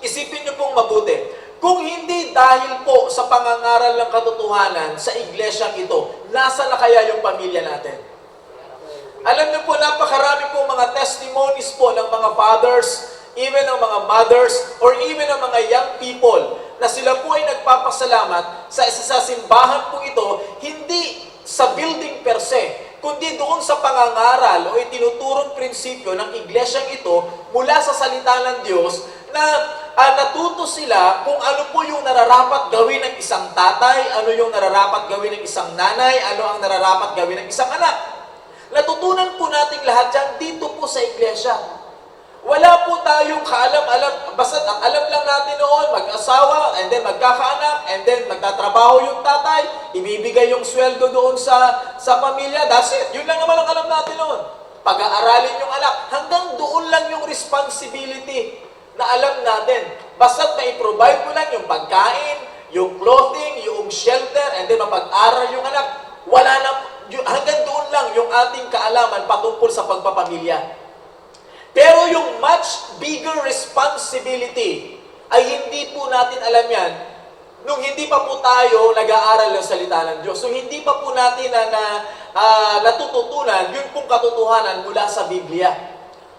isipin nyo pong mabuti. Kung hindi dahil po sa pangangaral ng katotohanan sa iglesyang ito, nasa na kaya yung pamilya natin? Alam niyo po, napakarami pong mga testimonies po ng mga fathers, even ng mga mothers, or even ng mga young people, na sila po ay nagpapasalamat sa simbahan po ito, hindi sa building per se, kundi doon sa pangangaral o itinuturong prinsipyo ng iglesyang ito mula sa salita ng Diyos na natuto sila kung ano po yung nararapat gawin ng isang tatay, ano yung nararapat gawin ng isang nanay, ano ang nararapat gawin ng isang anak. Natutunan po natin lahat yan dito po sa iglesia. Wala po tayong kaalam-alam, basta alam lang natin noon, mag-asawa, and then magkakaanak, and then magtatrabaho yung tatay, ibibigay yung sweldo doon sa pamilya, that's it. Yun lang naman ang alam natin noon. Pag-aaralin yung anak, hanggang doon lang yung responsibility na alam natin. Basta mai-provide mo lang yung pagkain, yung clothing, yung shelter, and then mapag-aral yung anak. Wala na, hanggang doon lang yung ating kaalaman patungkol sa pagpapamilya. Pero yung much bigger responsibility ay hindi po natin alam yan nung hindi pa po tayo nag-aaral ng salita ng Diyos. So hindi pa po natin natututunan yun pong katotohanan mula sa Biblia.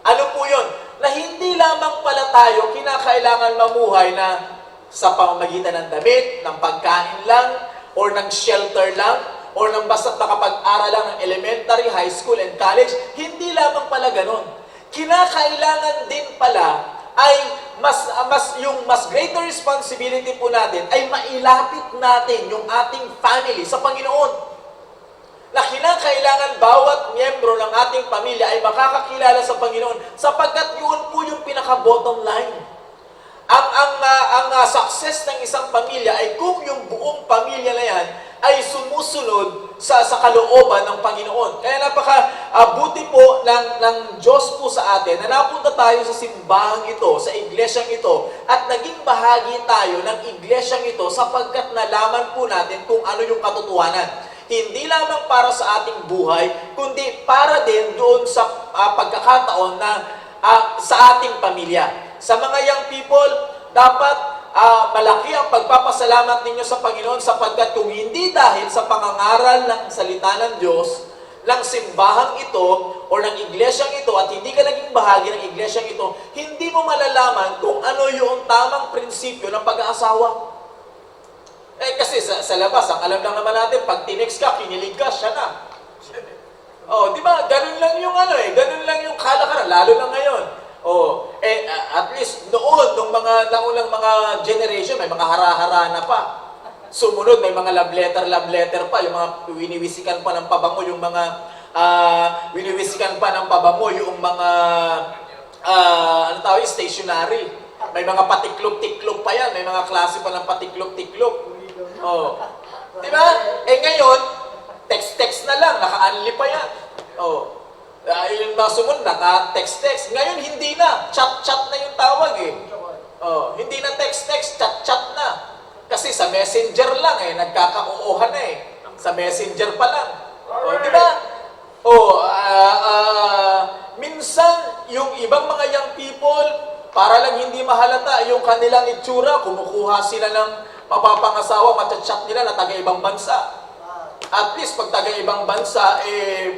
Ano po yun? Na hindi lamang pala tayo kinakailangan mamuhay na sa pamamagitan ng damit, ng pagkain lang, or ng shelter lang, or ng basta't nakapag-aral lang ng elementary, high school, and college. Hindi lamang pala ganon. Kinakailangan din pala ay mas greater responsibility po natin ay mailapit natin yung ating family sa Panginoon. Na kinakailangan bawat miyembro ng ating pamilya ay makakakilala sa Panginoon sapagkat yun po yung pinaka-bottom line. Ang success ng isang pamilya ay kung yung buong pamilya na yan ay sumusunod sa kalooban ng Panginoon. Kaya napaka-buti po ng Diyos po sa atin na napunta tayo sa simbahang ito, sa iglesyang ito, at naging bahagi tayo ng iglesyang ito sapagkat nalaman po natin kung ano yung katotohanan. Hindi lamang para sa ating buhay, kundi para din doon sa pagkakataon na sa ating pamilya. Sa mga young people, dapat malaki ang pagpapasalamat ninyo sa Panginoon sapagkat kung hindi dahil sa pangangaral ng salita ng Diyos, ng simbahang ito o ng iglesyang ito at hindi ka naging bahagi ng iglesyang ito, hindi mo malalaman kung ano yung tamang prinsipyo ng pag-aasawa. Kasi sa labas, ang alam lang naman natin, pag tinext ka, kinilig ka, siya na. Oh, di ba? Ganun lang yung ganun lang yung kalakaran, lalo na ngayon. Oh, at least noon, nung mga naunang mga generation, may mga hara-hara na pa. Sumunod, may mga love letter pa, yung mga winiwisikan pa ng pabango, yung mga winiwisikan pa ng pabango, yung mga stationary. May mga patiklop-tiklop pa yan, may mga klase pa ng patiklop-tiklop. Oh. Di ba? Ngayon, text-text na lang, naka-unli pa yan. Oh. Yung mga sumunod, naka-text-text. Ngayon, hindi na. Chat-chat na yung tawag eh. Oh. Hindi na text-text, chat-chat na. Kasi sa messenger lang nagkaka-oohan na Sa messenger pa lang. Oh, di ba? Minsan, yung ibang mga young people, para lang hindi mahalata yung kanilang itsura, kumukuha sila ng mapapangasawa, matchat nila na taga-ibang bansa. At least, pag taga-ibang bansa,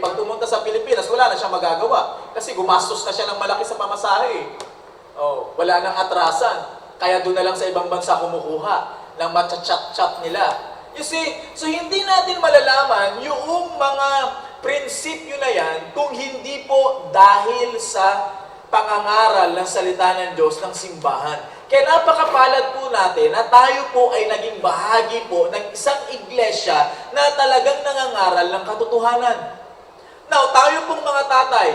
pag pumunta sa Pilipinas, wala na siya magagawa. Kasi gumastos na siya ng malaki sa pamasahe. Oh, wala nang atrasan. Kaya doon na lang sa ibang bansa kumukuha ng matchat-chat nila. You see, so hindi natin malalaman yung mga prinsipyo na yan kung hindi po dahil sa pangangaral ng salita ng Diyos ng simbahan. Kaya napakapalad po natin na tayo po ay naging bahagi po ng isang iglesia na talagang nangangaral ng katotohanan. Now, tayo pong mga tatay,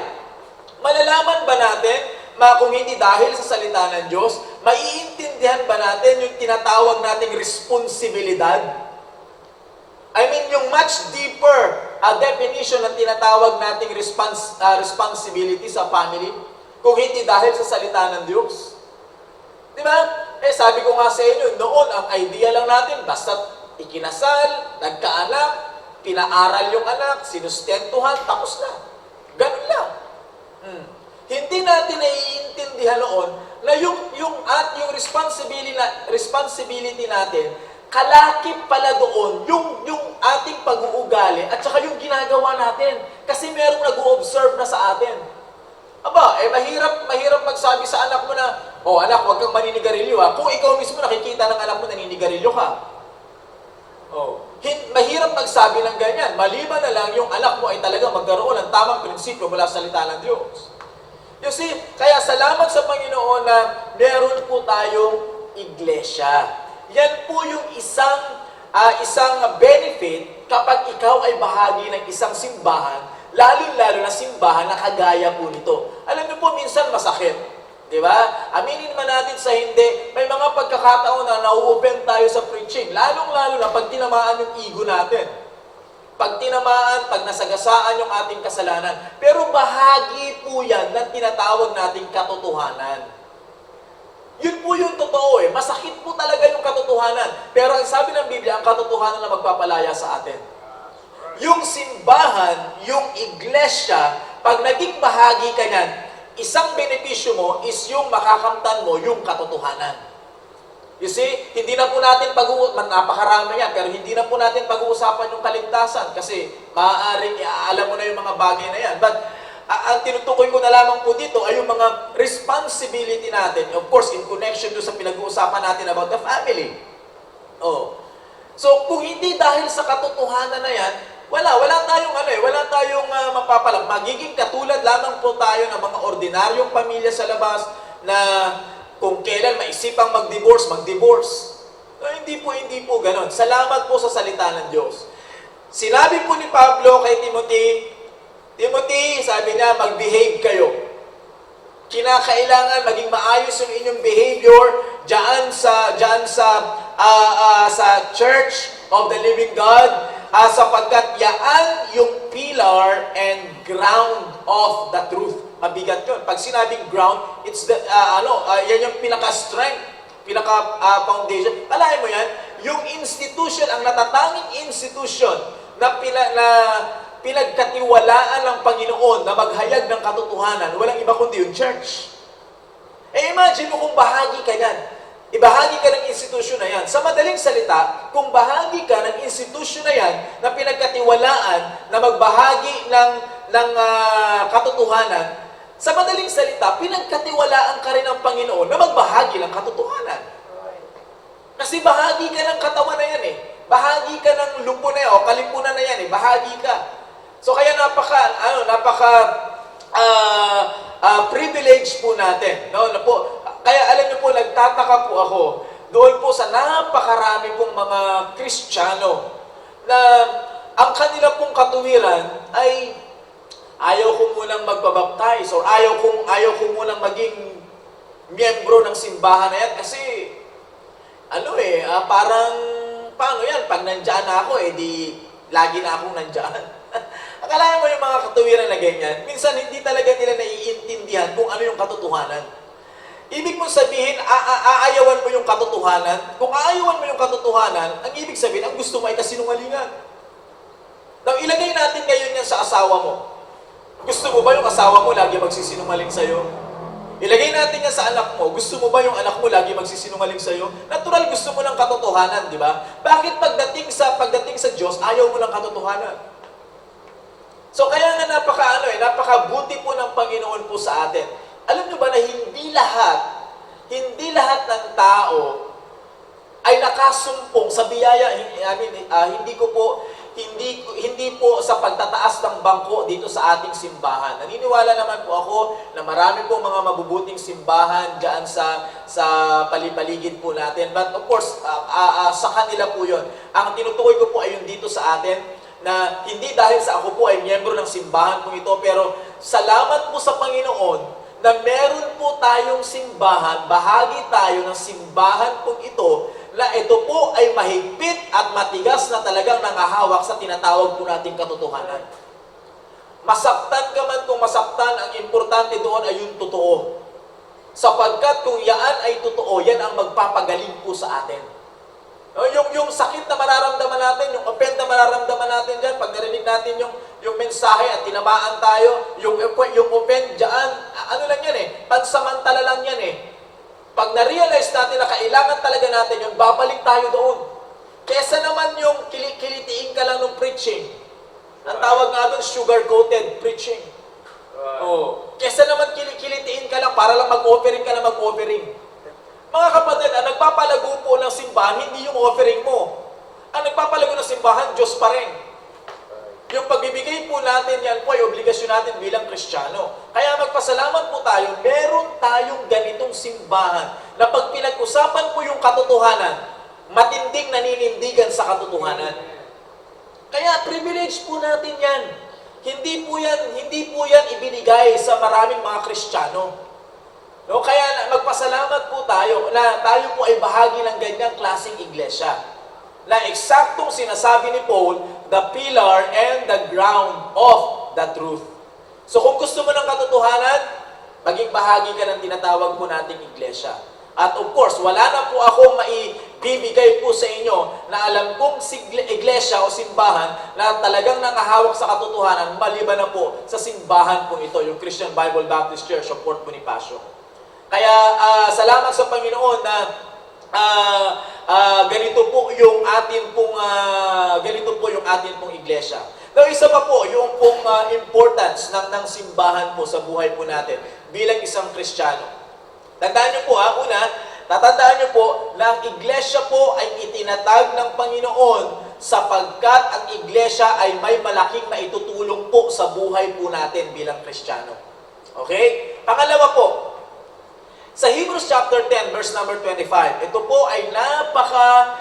malalaman ba natin kung hindi dahil sa salita ng Diyos, maiintindihan ba natin yung tinatawag nating responsibilidad? I mean, yung much deeper definition ng tinatawag nating responsibility sa family, kung hindi dahil sa salita ng Diyos. Di ba? Sabi ko nga sa inyo, noon ang idea lang natin, basta ikinasal, nagkaanak, pinaaral yung anak, sinustentuhan, tapos na. Ganun lang. Hindi natin naiintindihan noon na yung responsibility natin, kalakip pala doon yung ating pag-uugali at saka yung ginagawa natin. Kasi merong nag-o-observe na sa atin. Mahirap magsabi sa anak mo na, anak, huwag kang maninigarilyo kung ikaw mismo nakikita ng anak mo naninigarilyo ka. Mahirap magsabi ng ganyan. Maliban na lang yung anak mo ay talagang magkaroon ng tamang prinsipyo mula sa salita ng Diyos. You see, kaya salamat sa Panginoon na meron po tayong iglesia. Yan po yung isang benefit kapag ikaw ay bahagi ng isang simbahan, lalo-lalo na simbahan na kagaya po nito. Alam niyo po, minsan masakit. Di ba? Aminin man natin sa hindi, may mga pagkakataon na na-open tayo sa preaching, lalong-lalo na pag tinamaan yung ego natin. Pag tinamaan, pag nasagasaan yung ating kasalanan. Pero bahagi po yan ng tinatawag nating katotohanan. Yun po yung totoo Masakit po talaga yung katotohanan. Pero ang sabi ng Biblia, ang katotohanan na magpapalaya sa atin. Yung simbahan, yung iglesia, pag naging bahagi ka niyan, isang benepisyo mo is yung makakamtan mo yung katotohanan. You see, hindi na po natin napakarami yan, pero hindi na po natin pag-uusapan yung kaligtasan kasi maaaring alam mo na yung mga bagay na yan. But ang tinutukoy ko na lamang po dito ay yung mga responsibility natin. Of course, in connection doon sa pinag-uusapan natin about the family. So, kung hindi dahil sa katotohanan na yan, wala tayong mapapalag. Magiging katulad lamang po tayo ng mga ordinaryong pamilya sa labas na kung kailan maisipang mag-divorce. Hindi po ganon. Salamat po sa salita ng Diyos. Sinabi po ni Pablo kay Timothy, sabi niya, mag-behave kayo. Kinakailangan maging maayos yung inyong behavior diyan sa Church of the Living God, sapagkat yaan yung pillar and ground of the truth. Mabigat yun. Pag sinabing ground, it's the, yan yung pinaka-strength, pinaka-foundation. Alahin mo yan, yung institution, ang natatanging institution na pinagkatiwalaan ng Panginoon na maghayag ng katotohanan, walang iba kundi yung church. Imagine mo kung bahagi ka yan. Ibahagi ka ng institusyon na yan. Sa madaling salita, kung bahagi ka ng institusyon na yan na pinagkatiwalaan na magbahagi ng katotohanan, sa madaling salita, pinagkatiwalaan ka rin ng Panginoon na magbahagi ng katotohanan. Kasi bahagi ka ng katawan na yan eh. Bahagi ka ng lupo na yan o kalipunan na yan eh. Bahagi ka. So kaya privilege po natin. No? Kaya alam niyo po, nagtataka po ako doon po sa napakarami pong mga Kristiyano na ang kanila pong katuwiran ay ayaw ko munang magbabaptize or ayaw ko munang maging miyembro ng simbahan na yan kasi parang paano yan? Pag nandyan na ako, di lagi na akong nandyan. Akala mo yung mga katuwiran na ganyan, minsan hindi talaga nila naiintindihan kung ano yung katotohanan. Ibig mong sabihin, aayawan mo yung katotohanan. Kung aayawan mo yung katotohanan, ang ibig sabihin, ang gusto mo ay kasinungalingan. Now, ilagay natin ngayon yan sa asawa mo. Gusto mo ba yung asawa mo lagi magsisinungaling sa'yo? Ilagay natin yan sa anak mo. Gusto mo ba yung anak mo lagi magsisinungaling sa'yo? Natural, gusto mo ng katotohanan, di ba? Bakit pagdating sa Diyos, ayaw mo ng katotohanan? So kaya nga napakabuti po ng Panginoon po sa atin. Alam niyo ba na hindi lahat ng tao ay nakasumpong sa biyaya, hindi po sa pagtataas ng bangko dito sa ating simbahan. Naniniwala naman po ako na marami pong mga mabubuting simbahan diyan sa paligid po natin. But of course, sa kanila po 'yon. Ang tinutukoy ko po ay yung dito sa atin na hindi dahil sa ako po ay miyembro ng simbahan po ito, pero salamat po sa Panginoon na meron po tayong simbahan, bahagi tayo ng simbahan po ito, na ito po ay mahigpit at matigas na talagang nangahawak sa tinatawag po nating katotohanan. Masaktan ka man kung masaktan, ang importante doon ay yung totoo. Sapagkat kung yan ay totoo, yan ang magpapagaling po sa atin. Yung sakit na mararamdaman natin, yung offend na mararamdaman natin dyan, pag narinig natin yung mensahe at tinamaan tayo, yung offend dyan, lang yan pansamantala lang yan Pag na-realize natin na kailangan talaga natin yun, babalik tayo doon. Kesa naman yung kilitiin ka lang ng preaching. Ang tawag nga doon, sugar-coated preaching. Kesa naman kilitiin ka lang para lang mag-offering ka na mag-offering. Mga kapatid, ang nagpapalago po ng simbahan, hindi yung offering mo. Ang nagpapalago ng simbahan, Diyos pa rin. Yung pagbibigay po natin, yan po ay obligasyon natin bilang Kristiyano. Kaya magpasalamat po tayo, meron tayong ganitong simbahan na pag pinag-usapan po yung katotohanan, matinding naninindigan sa katotohanan. Kaya privilege po natin yan. Hindi po yan ibinigay sa maraming mga Kristiyano. No, kaya magpasalamat po tayo na tayo po ay bahagi ng ganyang klaseng iglesia. Na eksaktong sinasabi ni Paul, the pillar and the ground of the truth. So kung gusto mo ng katotohanan, maging bahagi ka ng tinatawag po nating iglesia. At of course, wala na po akong maibibigay po sa inyo na alam kong iglesia o simbahan na talagang nakahawak sa katotohanan, maliban na po sa simbahan po ito, yung Christian Bible Baptist Church of Port Bonifacio. Kaya salamat sa Panginoon na ganito po yung atin pong iglesia. Now, isa pa po yung pong importance ng simbahan po sa buhay po natin bilang isang Kristiyano. Tatandaan niyo po na ang iglesia po ay itinatag ng Panginoon sapagkat ang iglesia ay may malaking maitutulong po sa buhay po natin bilang Kristiyano. Okay? Pangalawa po, sa Hebrews chapter 10, verse number 25, ito po ay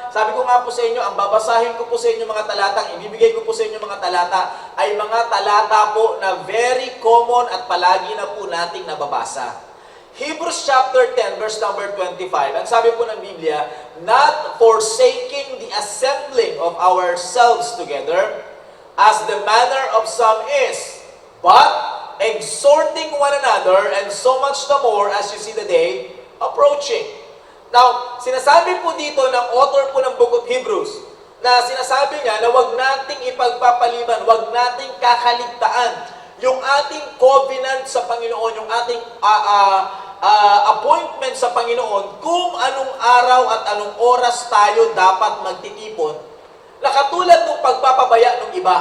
sabi ko nga po sa inyo, ang babasahin ko po sa inyo mga talatang, ibibigay ko po sa inyo mga talata, ay mga talata po na very common at palagi na po nating nababasa. Hebrews chapter 10, verse number 25, ang sabi po ng Biblia, not forsaking the assembling of ourselves together, as the manner of some is, but exhorting one another, and so much the more as you see the day approaching. Now, sinasabi po dito ng author po ng Book of Hebrews, na sinasabi niya na wag nating ipagpapaliban, wag nating kakaligtaan yung ating covenant sa Panginoon, yung ating appointment sa Panginoon kung anong araw at anong oras tayo dapat magtitipon na katulad ng pagpapabaya ng iba.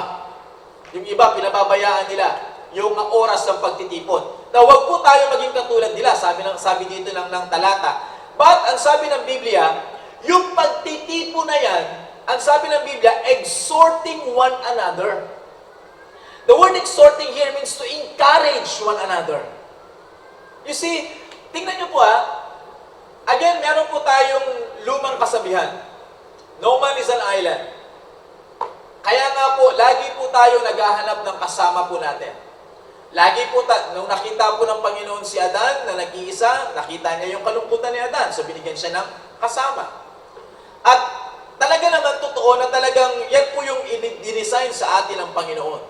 Yung iba, pinababayaan nila yung oras ng pagtitipon. Na huwag po tayo maging katulad nila, sabi dito ng talata. But, ang sabi ng Biblia, yung pagtitipon na yan, ang sabi ng Biblia, exhorting one another. The word exhorting here means to encourage one another. You see, tingnan nyo po again, meron po tayong lumang kasabihan. No man is an island. Kaya nga po, lagi po tayo naghahanap ng kasama po natin. Lagi po, nung nakita po ng Panginoon si Adan na nag-iisa, nakita niya yung kalungkutan ni Adan. So, binigyan siya ng kasama. At talaga naman totoo na talagang yan po yung i-design sa atin ng Panginoon.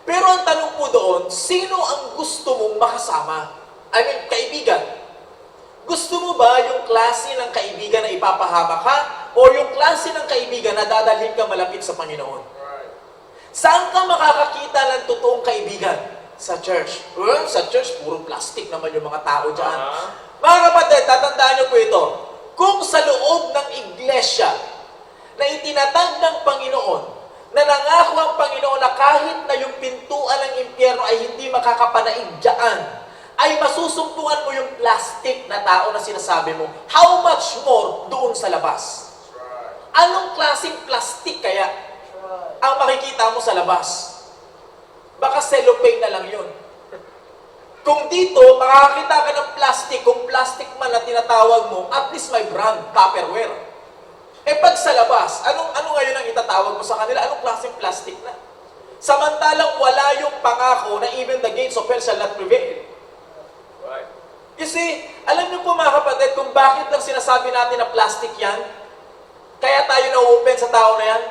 Pero ang tanong po doon, sino ang gusto mong makasama? I mean, kaibigan. Gusto mo ba yung klase ng kaibigan na ipapahama ka? O yung klase ng kaibigan na dadalhin ka malapit sa Panginoon? Saan ka makakakita ng totoong kaibigan? Sa church. Sa church, puro plastic naman yung mga tao dyan. Mga kapatid, tatandaan niyo po ito. Kung sa loob ng iglesia na itinatag ng Panginoon, na nangako ang Panginoon na kahit na yung pintuan ng impyerno ay hindi makakapanaig dyan, ay masusumpungan mo yung plastic na tao na sinasabi mo. How much more doon sa labas? Anong klaseng plastic kaya ang makikita mo sa labas? Baka cellophane na lang yun. Kung dito, makakakita ka ng plastic, kung plastic man na tinatawag mo, at least may brand, Tupperware. Pag sa labas, ano ngayon ang itatawag mo sa kanila? Anong klaseng plastic na? Samantalang wala yung pangako na even the gates of hell shall not prevail. Right. You see, alam niyo po mga kapatid, kung bakit lang sinasabi natin na plastic yan, kaya tayo na-open sa tao na yan,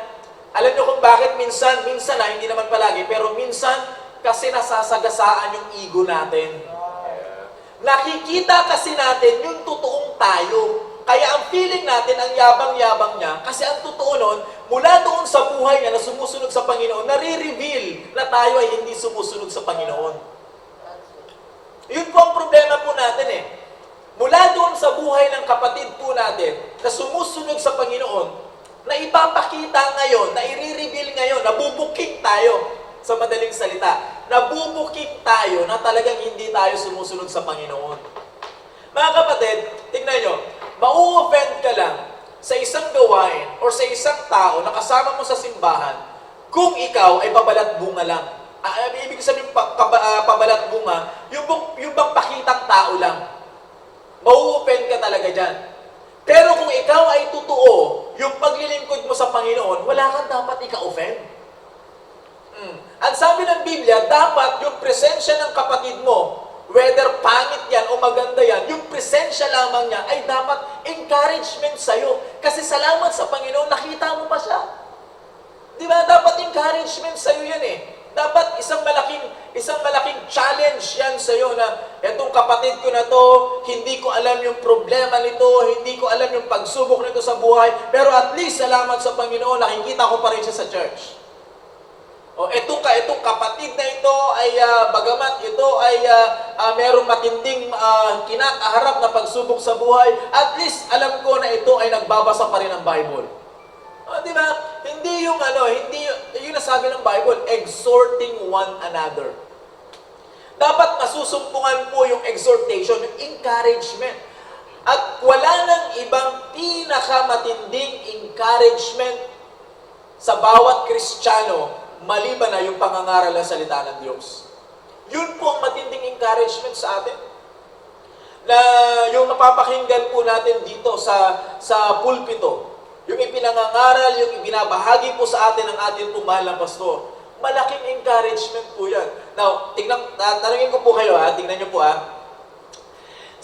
alam niyo kung bakit minsan na, hindi naman palagi, pero minsan, kasi nasasagasaan yung ego natin. Nakikita kasi natin yung totoong tayo. Kaya ang feeling natin, ang yabang-yabang niya, kasi ang totoo nun, mula doon sa buhay niya na sumusunod sa Panginoon, nare-reveal na tayo ay hindi sumusunod sa Panginoon. Yun po ang problema po natin Mula doon sa buhay ng kapatid po natin, na sumusunod sa Panginoon, na ipapakita ngayon, na i-reveal ngayon, nabubuking tayo, sa madaling salita, nabubuking tayo na talagang hindi tayo sumusunod sa Panginoon. Mga kapatid, tingnan nyo, mau-offend ka lang sa isang gawain or sa isang tao na kasama mo sa simbahan kung ikaw ay pabalat bunga lang. Ibig sabihin pabalat bunga, yung bang pakitang tao lang. Mau-offend ka talaga dyan. Pero kung ikaw ay totoo, yung paglilingkod mo sa Panginoon, wala kang dapat ika-offend. Ang sabi ng Biblia, dapat yung presensya ng kapatid mo, whether pangit yan o maganda yan, yung presensya lamang niya ay dapat encouragement sa'yo. Kasi salamat sa Panginoon, nakita mo pa siya. Di ba? Dapat encouragement sa'yo yan Dapat isang malaking challenge yan sa'yo na etong kapatid ko na to, hindi ko alam yung problema nito, hindi ko alam yung pagsubok nito sa buhay, pero at least salamat sa Panginoon, nakikita ko pa rin siya sa church. Itong kapatid na ito ay bagamat ito ay merong matinding kinakaharap na pagsubok sa buhay, at least alam ko na ito ay nagbabasa pa rin ng Bible. Di ba? Hindi yung nasabi ng Bible, exhorting one another. Dapat masusumpungan po yung exhortation, yung encouragement. At wala nang ibang pinakamatinding encouragement sa bawat Kristiyano maliban na yung pangangaral ng salita ng Diyos. Yun po ang matinding encouragement sa atin. Na yung mapapakinggan po natin dito sa pulpito, yung ipinangangaral, yung ibinabahagi po sa atin ng ating pong mahal na pastor, malaking encouragement po yan. Now, tanungin ko po kayo tingnan nyo po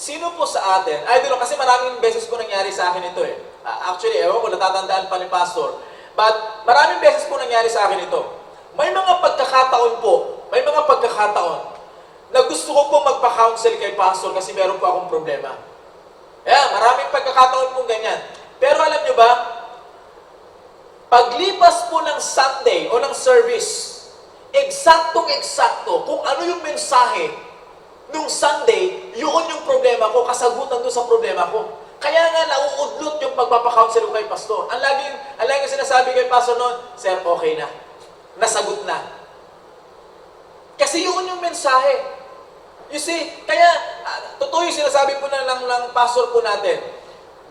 Sino po sa atin, I don't know, kasi maraming beses po nangyari sa akin ito Actually, ewan ko, natatandaan pa ni pastor. But, maraming beses po nangyari sa akin ito. May mga pagkakataon na gusto ko po magpa-counsel kay pastor kasi meron po akong problema. Maraming pagkakataon po ganyan. Pero alam nyo ba, paglipas po ng Sunday o ng service, eksaktong-eksakto kung ano yung mensahe Nung Sunday, yun yung problema ko, kasagutan doon sa problema ko. Kaya nga nauudlot yung pagpapakounsel ko kay pastor. Ang laging sinasabi kay pastor noon, Sir, okay na. Nasagot na. Kasi yun yung mensahe. You see, kaya totoo yung sinasabi po ng pastor po natin.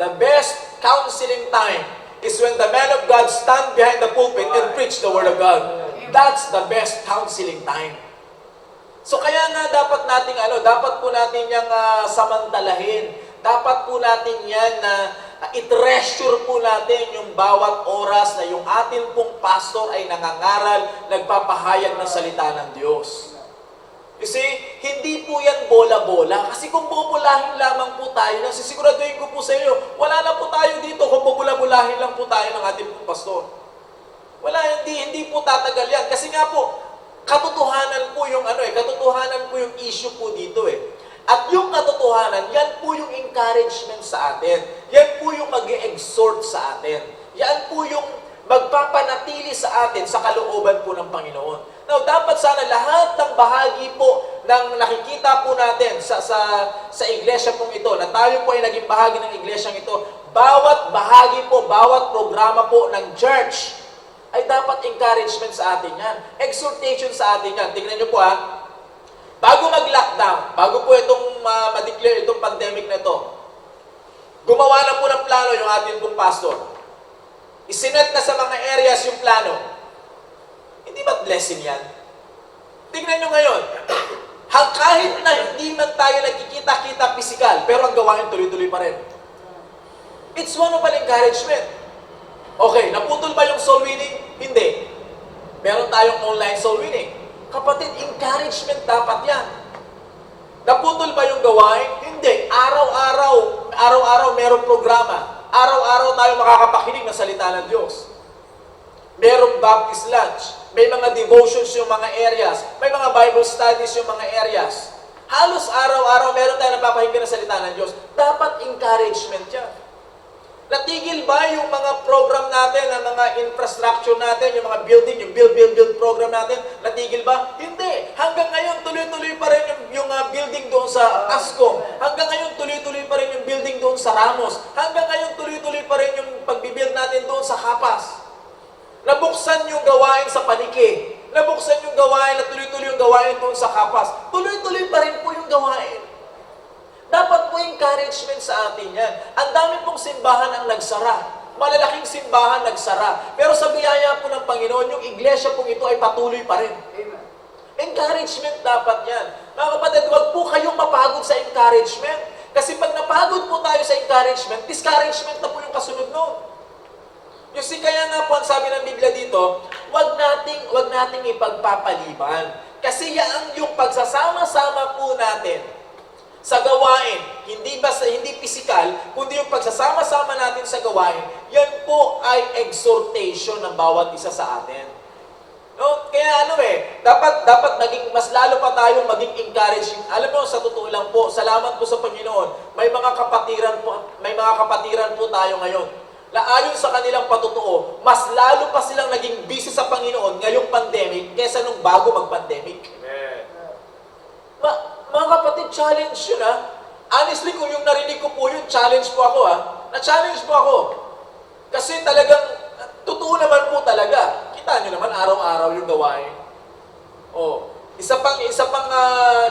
The best counseling time is when the man of God stand behind the pulpit and preach the word of God. That's the best counseling time. So kaya nga dapat po natin yang samantalahin. Dapat po natin yan na i-treasure po natin yung bawat oras na yung atin pong pastor ay nangangaral, nagpapahayag ng salita ng Diyos. You see, hindi po yan bola-bola. Kasi kung bubulahin lamang po tayo, nasisiguraduhin ko po sa inyo, wala na po tayo dito kung bubula-bulahin lang po tayo ng ating pong pastor. Wala, hindi po tatagal yan. Kasi nga po, katotohanan po yung katotohanan po yung issue po dito eh. At yung katotohanan, yan po yung encouragement sa atin. Yan po yung mag-exhort sa atin. Yan po yung magpapanatili sa atin sa kalooban po ng Panginoon. Now, dapat sana lahat ng bahagi po ng nakikita po natin sa iglesia pong ito, na tayo po ay naging bahagi ng iglesyang ito, bawat bahagi po, bawat programa po ng church, ay dapat encouragement sa atin yan. Exhortation sa atin yan. Tingnan nyo po bago mag-lockdown, bago po itong ma-declare itong pandemic na ito, gumawa na po ng plano yung ating pong pastor. Isinet na sa mga areas yung plano. Hindi ba blessing yan? Tingnan nyo ngayon, kahit na hindi man tayo nagkikita-kita physical, pero ang gawain tuloy-tuloy pa rin. It's one of an encouragement. Okay, naputol ba yung soul winning? Hindi. Meron tayong online soul winning. Kapatid, encouragement dapat yan. Naputol ba yung gawain? Hindi. Araw-araw merong programa. Araw-araw tayo makakapakinig ng salita ng Diyos. Merong Baptist lunch. May mga devotions yung mga areas. May mga Bible studies yung mga areas. Halos araw-araw meron tayo napapakinggan ng salita ng Diyos. Dapat encouragement yan. Natigil ba yung mga program natin, ang mga infrastructure natin, yung mga building, yung build program natin? Natigil ba? Hindi. Hanggang ngayon, tuloy-tuloy pa rin yung building doon sa Ascom. Hanggang ngayon, tuloy-tuloy pa rin yung building doon sa Ramos. Hanggang ngayon, tuloy-tuloy pa rin yung pagbibuild natin doon sa Kapas. Nabuksan yung gawain sa Paniki. Nabuksan yung gawain na tuloy-tuloy yung gawain doon sa Kapas. Tuloy-tuloy pa rin po yung gawain. Dapat po encouragement sa atin yan. Ang dami pong simbahan ang nagsara. Malalaking simbahan nagsara. Pero sa biyaya po ng Panginoon, yung iglesia pong ito ay patuloy pa rin. Amen. Encouragement dapat yan. Mga kapatid, huwag po kayong mapagod sa encouragement. Kasi pag napagod po tayo sa encouragement, discouragement na po yung kasunod nun. You see, kaya nga po ang sabi ng Biblia dito, huwag nating ipagpapaliban. Kasi yan yung pagsasama-sama po natin sa gawain, hindi physical, kundi yung pagsasama-sama natin sa gawain, yan po ay exhortation ng bawat isa sa atin. No? Kaya dapat naging mas lalo pa tayong maging encouraging. Alam mo, sa totoo lang po, salamat po sa Panginoon, may mga kapatiran po tayo ngayon. Na ayon sa kanilang patotoo, mas lalo pa silang naging busy sa Panginoon ngayong pandemic kaysa nung bago mag-pandemic. Amen. Mga kapatid, challenge yun Honestly, kung yung narinig ko po yun, challenge po ako Na-challenge po ako. Kasi talagang, totoo naman po talaga. Kita nyo naman, araw-araw yung gawain. Isa pang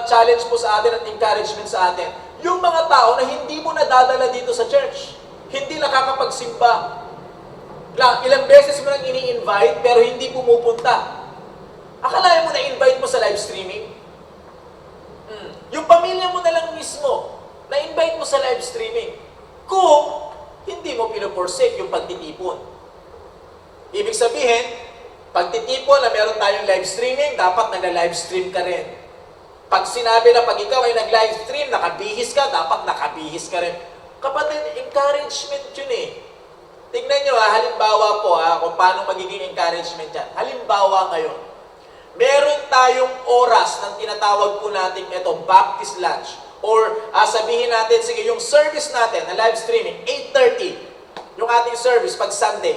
challenge po sa atin at encouragement sa atin. Yung mga tao na hindi mo nadadala dito sa church. Hindi nakakapagsimba. Ilang beses mo nang ini-invite, pero hindi pumupunta. Akalain mo na-invite mo sa live streaming? Yung pamilya mo na lang mismo, na-invite mo sa live streaming. Kung hindi mo pinoforsake yung pagtitipon. Ibig sabihin, pagtitipon na meron tayong live streaming, dapat nagla-live stream ka rin. Pag sinabi na pag ikaw ay nag-live stream, nakabihis ka, dapat nakabihis ka rin. Kapatid, encouragement yun Tignan nyo halimbawa po kung paano magiging encouragement yan. Halimbawa ngayon, meron tayong oras ng tinatawag po natin ito, Baptist lunch. Or sabihin natin, sige, yung service natin na live streaming, 8:30, yung ating service pag Sunday.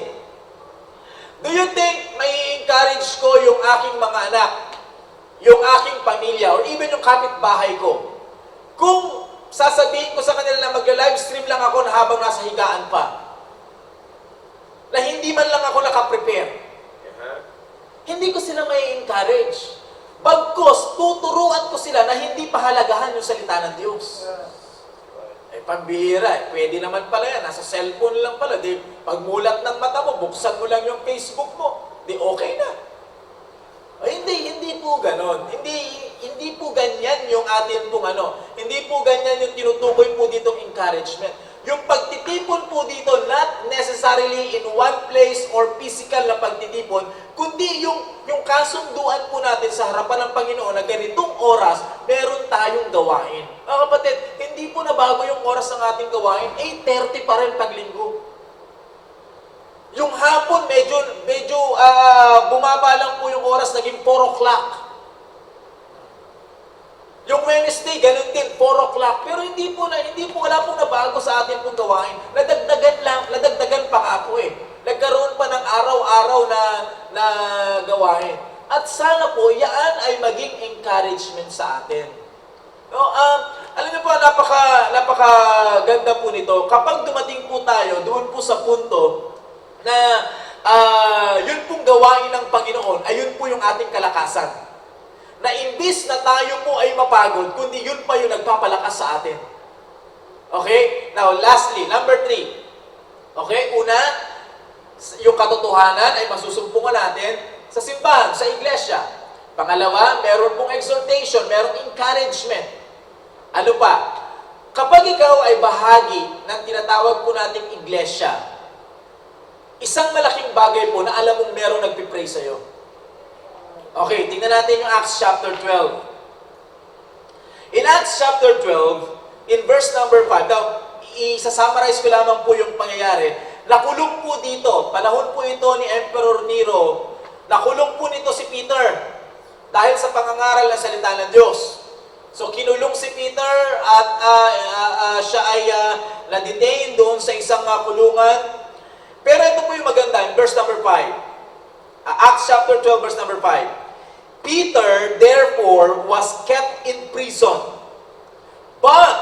Do you think may encourage ko yung aking mga anak, yung aking pamilya, or even yung kapitbahay ko, Kung sasabihin ko sa kanila na magla-live stream lang ako na habang nasa higaan pa, na hindi man lang ako nakaprepare, hindi ko sila may encourage. Bagkus, tuturuan ko sila na hindi pahalagahan yung salita ng Diyos. Pambihira, pwede naman pala yan. Nasa cellphone lang pala. Di, pagmulat ng mata mo, buksan mo lang yung Facebook mo. Di okay na. Hindi po ganon. Hindi po ganyan yung atin pong Hindi po ganyan yung tinutukoy po ditong encouragement. Yung pagtitipon po dito, not necessarily in one place or physical na pagtitipon, kundi yung kasunduan po natin sa harapan ng Panginoon na ganitong oras, meron tayong gawain. Mga kapatid, hindi po nabago yung oras ng ating gawain, 8:30 pa rin paglinggo. Yung hapon, medyo bumaba lang po yung oras, naging 4 o'clock. Yung Wednesday, ganun din, 4 o'clock. Pero wala pong nabago sa ating pong gawain. Nadagdagan pa nga po eh. Nagkaroon pa ng araw-araw na gawain. At sana po, yan ay maging encouragement sa atin. No, alam niyo po, napakaganda po nito. Kapag dumating po tayo, doon po sa punto na yun pong gawain ng Panginoon, ayun po yung ating kalakasan. Na imbis na tayo po ay mapagod, kundi yun pa yung nagpapalakas sa atin. Okay? Now, lastly, number 3. Okay? Una, yung katotohanan ay masusumpungan natin sa simbahan, sa iglesia. Pangalawa, meron pong exhortation, merong encouragement. Ano pa? Kapag ikaw ay bahagi ng tinatawag po nating iglesia, isang malaking bagay po na alam mong merong nagpipray sa'yo. Okay, tingnan natin yung Acts chapter 12. In Acts chapter 12, in verse number 5, now, isa-summarize ko lamang po yung pangyayari. Nakulong po dito, panahon po ito ni Emperor Nero, nakulong po nito si Peter dahil sa pangangaral ng salita ng Diyos. So, kinulong si Peter at siya ay na-detain doon sa isang kulungan. Pero ito po yung maganda, in verse number 5. Acts chapter 12, verse number 5. Peter, therefore, was kept in prison. But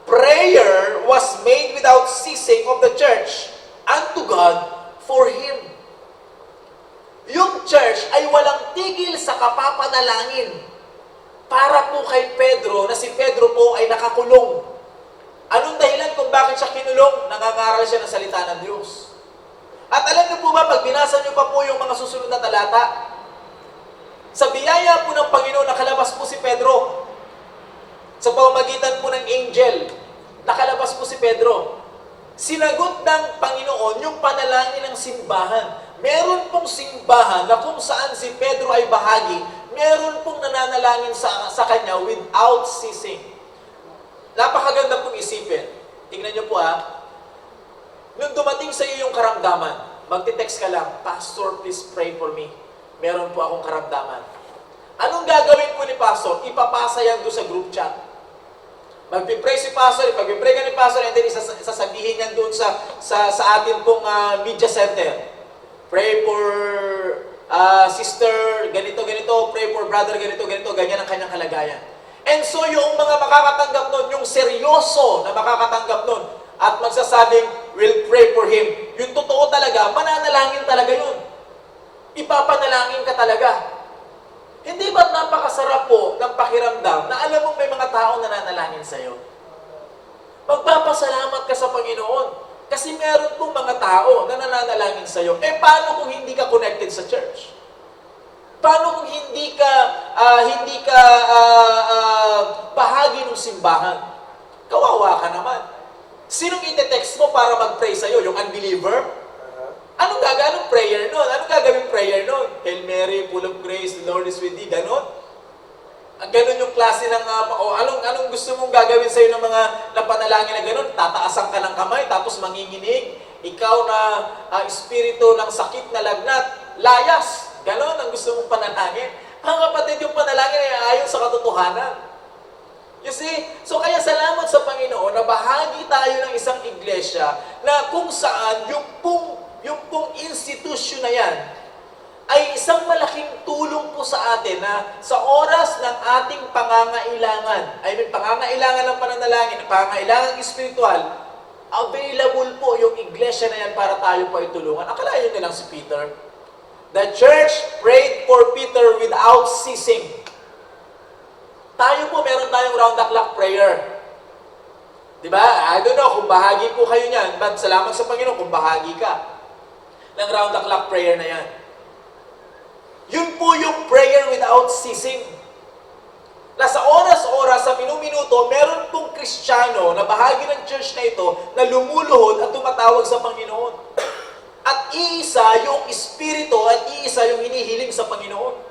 prayer was made without ceasing of the church unto God for him. Yung church ay walang tigil sa kapapanalangin para po kay Pedro, na si Pedro po ay nakakulong. Anong dahilan kung bakit siya kinulong? Nangangaral siya ng salita ng Diyos. At alam niyo po ba, pag binasa niyo pa po yung mga susunod na talata, sa biyaya po ng Panginoon, nakalabas po si Pedro. Sa pamamagitan po ng angel, nakalabas po si Pedro. Sinagot ng Panginoon yung panalangin ng simbahan. Meron pong simbahan na kung saan si Pedro ay bahagi, meron pong nananalangin sa kanya without ceasing. Napakaganda pong isipin. Tingnan niyo po nung dumating sa iyo yung karamdaman, magte-text ka lang, Pastor, please pray for me. Meron po akong karamdaman. Anong gagawin po ni Pastor? Ipapasa yan doon sa group chat. Magpipray si Pastor, pag-pray ka ni Pastor, and then isasabihin yan doon sa atin pong media center. Pray for sister, ganito, pray for brother, ganito, ganyan ang kanyang kalagayan. And so yung mga makakatanggap nun, yung seryoso na makakatanggap nun, at magsasabing, we'll pray for him. Yung totoo talaga, mananalangin talaga yun. Ipapanalangin ka talaga. Hindi ba't napakasarap po ng pakiramdam na alam mong may mga taong nananalangin sa'yo? Magpapasalamat ka sa Panginoon kasi meron pong mga tao na nananalangin sa'yo. Paano kung hindi ka connected sa church? Paano kung hindi ka bahagi ng simbahan? Kawawa ka naman. Sinong ite-text mo para mag-pray sa'yo? Yung unbeliever? Anong prayer nun? Anong gagawin prayer nun? Hail Mary, full of grace, the Lord is with thee. Ganon? Ganon yung klase ng, anong gusto mong gagawin sa'yo ng mga napanalangin na ganon? Tataasan ka ng kamay, tapos manginginig. Ikaw na espiritu ng sakit na lagnat, layas. Ganon ang gusto mong panalangin. Mga kapatid, yung panalangin ay ayon sa katotohanan. You see? So kaya salamat sa Panginoon na bahagi tayo ng isang iglesia na kung saan yung pong institusyon na yan ay isang malaking tulong po sa atin na sa oras ng ating pangangailangan, pangangailangan ng pananalangin, pangangailangan spiritual, available po yung iglesia na yan para tayo po ay tulungan. Akalain nyo lang si Peter. The church prayed for Peter without ceasing. Tayo po, meron tayong round-the-clock prayer. Diba? I don't know kung bahagi po kayo niyan, but salamat sa Panginoon kung bahagi ka ng round-the-clock prayer na yan. Yun po yung prayer without ceasing. Na sa oras-oras, sa minuminuto, meron pong Kristiyano na bahagi ng church na ito na lumuluhod at tumatawag sa Panginoon. At iisa yung Espiritu at iisa yung hinihiling sa Panginoon.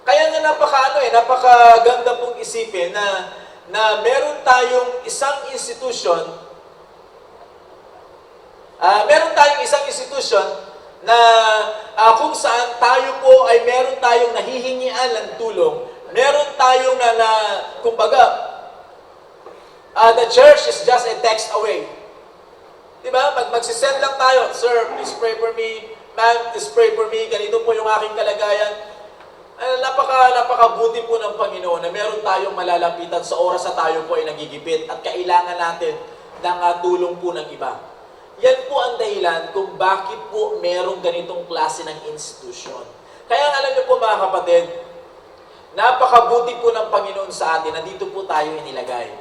Kaya nga napakaganda pong isipin na meron tayong isang institution, na kung saan tayo po ay meron tayong nahihingian ng tulong. Meron tayong the church is just a text away. Diba? Magsisend lang tayo, sir, please pray for me. Ma'am, please pray for me. Ganito po yung aking kalagayan. Napakabuti po ng Panginoon na meron tayong malalapitan sa oras na tayo po ay nagigipit at kailangan natin ng tulong po ng iba. Yan po ang dahilan kung bakit po merong ganitong klase ng institusyon. Kaya alam niyo po mga kapatid, napakabuti po ng Panginoon sa atin na dito po tayo inilagay.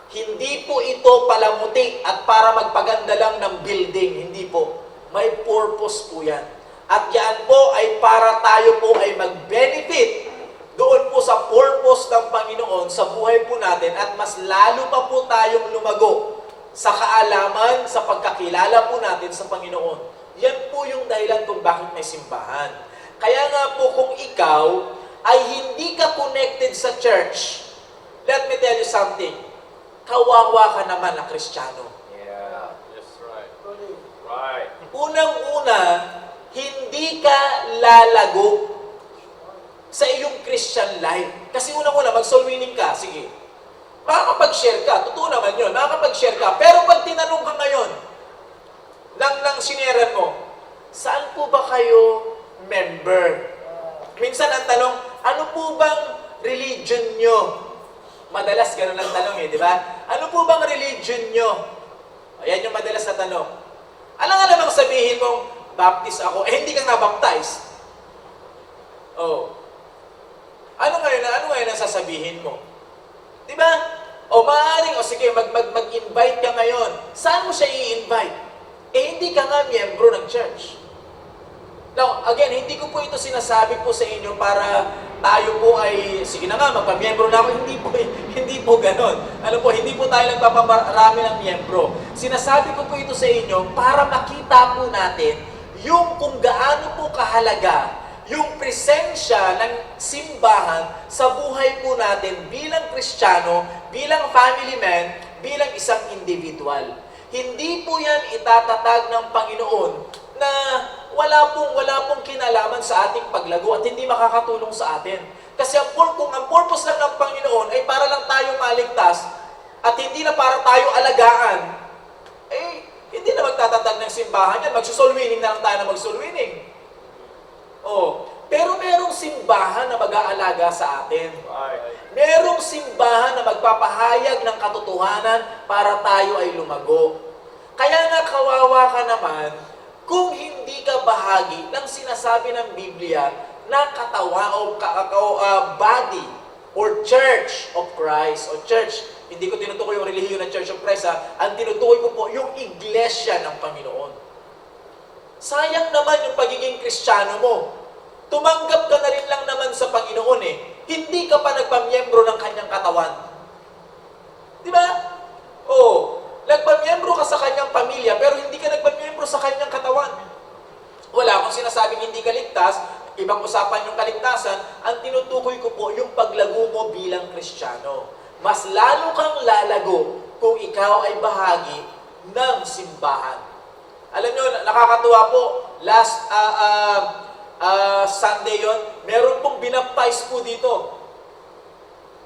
Hindi po ito palamuti at para magpaganda lang ng building. Hindi po. May purpose po yan. At yan po ay para tayo po ay mag-benefit doon po sa purpose ng Panginoon sa buhay po natin at mas lalo pa po tayong lumago sa kaalaman, sa pagkakilala po natin sa Panginoon. Yan po yung dahilan kung bakit may simbahan. Kaya nga po kung ikaw ay hindi ka connected sa church, let me tell you something, kawawa ka naman na Kristiyano. Yeah, that's right. Right. Unang-una, hindi ka lalago sa iyong Christian life. Kasi unang-una, mag-soul winning ka, sige. Makakapag-share ka, totoo naman yun, makakapag-share ka. Pero pag tinanong ka ngayon, ng sineran mo, saan po ba kayo member? Minsan ang tanong, ano po bang religion nyo? Madalas ganun ang tanong di ba? Ano po bang religion nyo? Ayan yung madalas na tanong. Alam nga namang sabihin mong, baptist ako, hindi ka nga baptize. Oh. Ano ngayon ang sasabihin mo? Di ba? O maaaring, sige, mag-invite ka ngayon. Saan mo siya i-invite? Hindi ka nga miyembro ng church. Now, again, hindi ko po ito sinasabi po sa inyo para tayo po ay, sige na nga, magpa-miyembro na ako. Hindi po ganon. Alam po, hindi po tayo nagpaparami ng miyembro. Sinasabi ko po ito sa inyo para makita po natin yung kung gaano po kahalaga yung presensya ng simbahan sa buhay po natin bilang Kristiyano, bilang family man, bilang isang individual. Hindi po yan itatatag ng Panginoon na wala pong kinalaman sa ating paglago at hindi makakatulong sa atin. Kasi kung ang purpose lang ng Panginoon ay para lang tayo maligtas at hindi na para tayo alagaan, hindi na magtatatag ng simbahan yan. Mag-soul winning na lang tayo na mag-soul winning. Pero merong simbahan na mag-aalaga sa atin. Merong simbahan na magpapahayag ng katotohanan para tayo ay lumago. Kaya nga kawawa ka naman kung hindi ka bahagi ng sinasabi ng Biblia na katawan o body or church of Christ o church. Hindi ko tinutukoy yung relihiyon ng Church of Christ. Ang tinutukoy ko po yung iglesia ng Panginoon. Sayang naman yung pagiging Kristiyano mo. Tumanggap ka na rin lang naman sa Panginoon Hindi ka pa nagpamiyembro ng kanyang katawan. Di ba? Nagpamiyembro ka sa kanyang pamilya, pero hindi ka nagpamiyembro sa kanyang katawan. Wala akong sinasabing hindi ka ligtas, ibang usapan yung kaligtasan, ang tinutukoy ko po yung paglago mo bilang Kristiyano. Mas lalo kang lalago kung ikaw ay bahagi ng simbahan. Alam nyo, nakakatuwa po, last Sunday yon, meron pong binaptize po dito.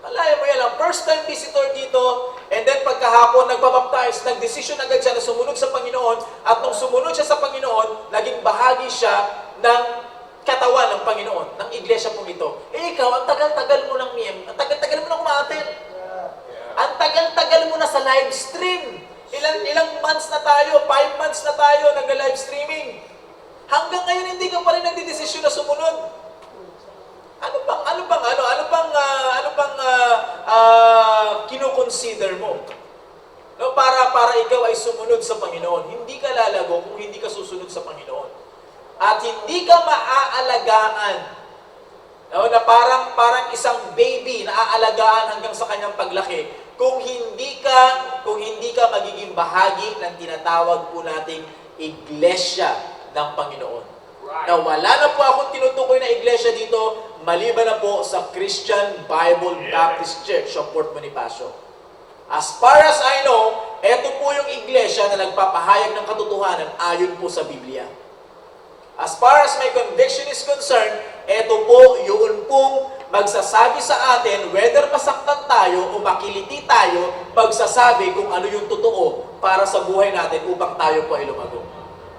Alaya mo yan lang, first time visitor dito, and then pagkahapon nagpabaptize, nagdesisyon agad siya na sumunod sa Panginoon, at nung sumunod siya sa Panginoon, naging bahagi siya ng iglesia pong ito. Eh ikaw, ang tagal-tagal mo ng ang tagal-tagal mo nang umaattend. Ang tagal-tagal mo na sa live stream. Ilang months na tayo, 5 months na tayo nag-live streaming. Hanggang ngayon hindi ka pa rin nagdidesisyon na sumunod. Ano bang kino-consider mo? No, para ikaw ay sumunod sa Panginoon. Hindi ka lalago kung hindi ka susunod sa Panginoon. At hindi ka maaalagaan. No, na parang isang baby na aalagaan hanggang sa kanyang paglaki kung hindi ka magiging bahagi ng tinatawag po nating iglesia ng Panginoon. Na wala na po akong tinutukoy na iglesia dito, maliban na po sa Christian Bible Baptist Church of Port Bonifacio. As far as I know, ito po yung iglesia na nagpapahayag ng katotohanan ayon po sa Biblia. As far as my conviction is concerned, ito po yun pong magsasabi sa atin, whether masaktan tayo o makiliti tayo, magsasabi kung ano yung totoo para sa buhay natin upang tayo po ay lumago.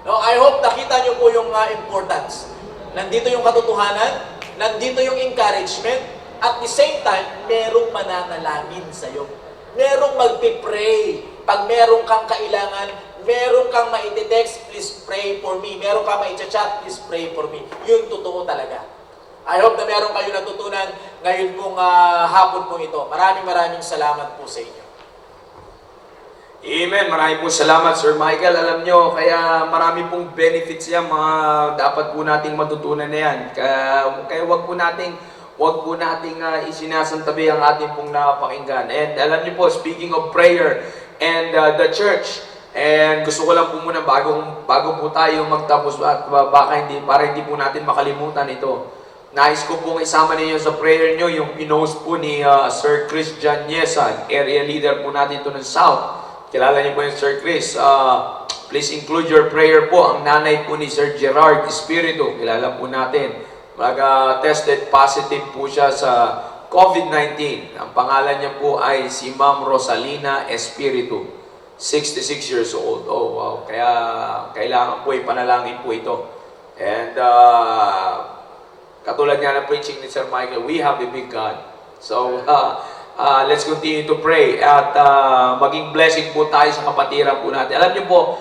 No, I hope nakita niyo po yung importance. Nandito yung katotohanan, nandito yung encouragement, at the same time, merong mananalangin sa'yo. Merong magpipray. Pag merong kang kailangan, merong kang maiti-text, please pray for me. Merong kang maiti-chat, please pray for me. Yun totoo talaga. I hope na meron kayo natutunan ngayon pong hapon pong ito. Maraming salamat po sa inyo. Amen. Maraming po salamat, Sir Michael. Alam nyo, kaya marami pong benefits yan, mga dapat po nating matutunan na yan. Kaya wag po nating isinasantabi ang ating pong napakinggan. And alam nyo po, speaking of prayer and the church, and gusto ko lang po muna bago po tayo magtapos at para hindi po natin makalimutan ito. Nais ko pong isama ninyo sa prayer nyo yung pinost po ni Sir Chris Janyesa, area leader po natin ito ng South. Kilala niyo po yung Sir Chris. Please include your prayer po. Ang nanay po ni Sir Gerard Espiritu, kilala po natin. Tested positive po siya sa COVID-19. Ang pangalan niya po ay si Ma'am Rosalina Espiritu. 66 years old. Oh, wow. Kaya kailangan po ipanalangin po ito. And katulad nga ng preaching ni Sir Michael, we have a big God. So, let's continue to pray at maging blessing po tayo sa kapatiran po natin. Alam niyo po,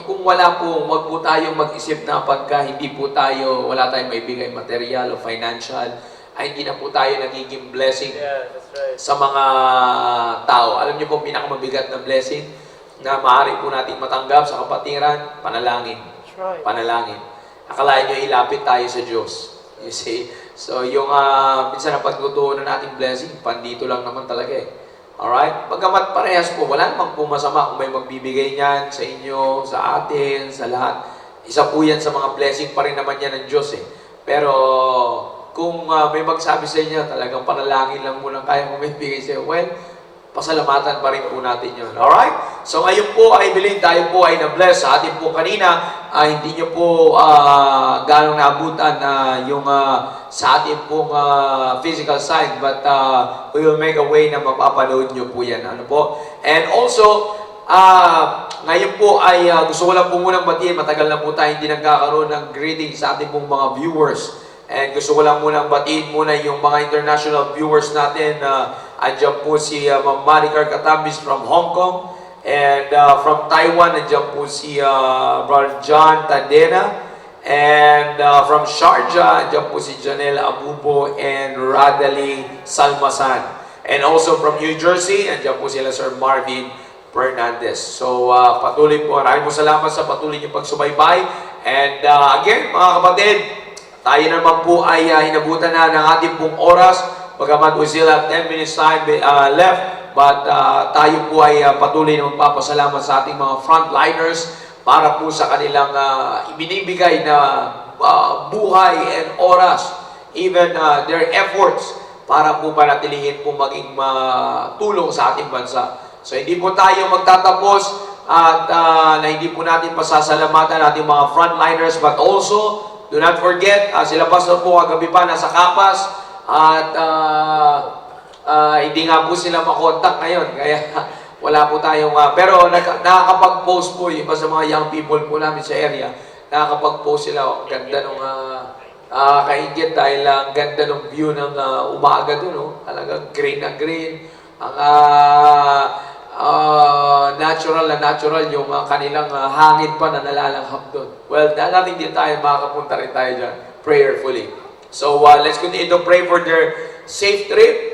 kung wala po, wag po tayo mag-isip na pagka wala tayong maibigay material o financial, ay hindi na po tayo nagiging blessing sa mga tao. Alam niyo po, pinakamabigat na blessing na maaari po nating matanggap sa kapatiran, panalangin. Panalangin. Akalain niyo ilapit tayo sa Diyos. You see? So, yung minsan na pagtutuunan nating blessing, pandito lang naman talaga eh. Alright? Pagkamat parehas po, wala namang po masama kung may magbibigay niyan sa inyo, sa atin, sa lahat. Isa po yan sa mga blessing pa rin naman yan ng Diyos eh. Pero, kung may magsabi sa inyo, talagang panalangin lang muna kaya kung may bigay sa inyo, well, pasalamatan pa rin po natin yun. Alright? So ngayon po, I believe tayo po ay na-bless sa atin po kanina. Hindi nyo po ganong naabutan yung sa atin pong physical side, but we will make a way na mapapanood nyo po yan. Ano po? And also, ngayon po ay gusto ko lang po munang batiin, matagal na po tayo hindi nagkakaroon ng greeting sa ating pong mga viewers. And gusto ko lang munang batiin muna yung mga international viewers natin. Andiyan po si Ma'am Maricar Katambis from Hong Kong. And from Taiwan, andiyan po si Brother John Tandena. And from Sharjah, andiyan po si Janelle Abubo and Radali Salmasan. And also from New Jersey, andiyan po sila Sir Marvin Fernandez. So patuloy po, maraming po salamat sa patuloy niyong pagsubaybay. And again, mga kapatid, tayo naman po ay hinabutan na ng ating pong oras. Bagamat we still have 10 minutes time left, but tayo po ay patuloy na magpapasalamat sa ating mga frontliners para po sa kanilang ibinibigay na buhay and oras, even their efforts para po panatilihin po maging tulong sa ating bansa. So hindi po tayo magtatapos at na hindi po natin pasasalamatan ating mga frontliners, but also do not forget, sila Pastor po kagabi pa nasa Kapas. At hindi nga po sila makontak ngayon, kaya wala po tayong pero nakakapag-post po iba sa mga young people po namin sa area, nakakapag-post sila. Ganda nung kaingit dahil ang ganda ng view ng umaga doon, no? Talagang green na green. Ang natural na natural yung kanilang hangin pa na nalalanghap doon. Well, natin din tayo, makakapunta rin tayo dyan prayerfully. So, let's continue to pray for their safe trip.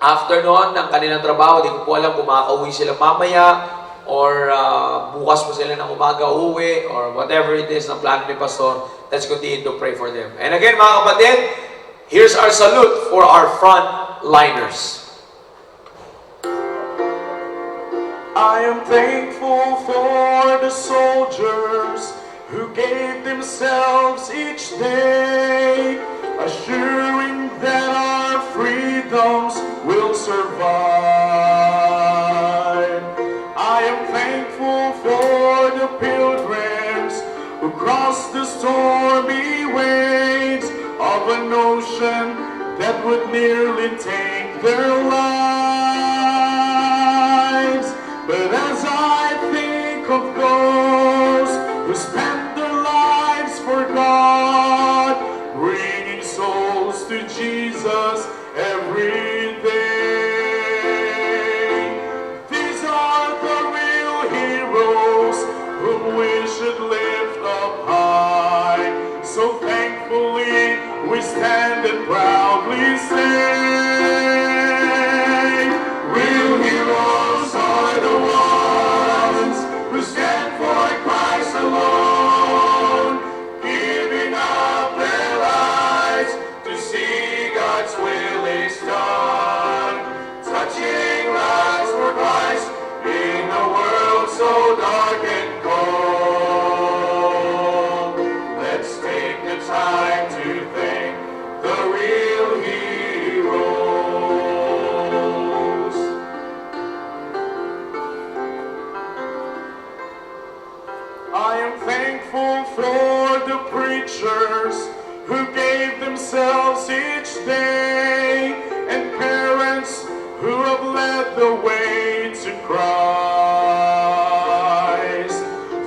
After noon, ng kanilang trabaho, di ko po alam kung makakauwi sila mamaya or bukas po sila ng umaga uwi or whatever it is ng plano ni Pastor. Let's continue to pray for them. And again, mga kapatid, here's our salute for our frontliners. I am thankful for the soldiers who gave themselves each day, assuring that our freedoms will survive. I am thankful for the pilgrims who crossed the stormy waves of an ocean that would nearly take their lives. But as I think of those who spent their lives for God, bringing souls to Jesus every day, these are the real heroes whom we should lift up high. So thankfully we stand and proudly say, real heroes are the ones who stand for Christ alone, giving up their lives to see God's will is done, touching lives for Christ in a world so dark and cold. Let's take the time to thank the real heroes. I am thankful for the preachers who gave themselves each day, and parents who have led the way to Christ.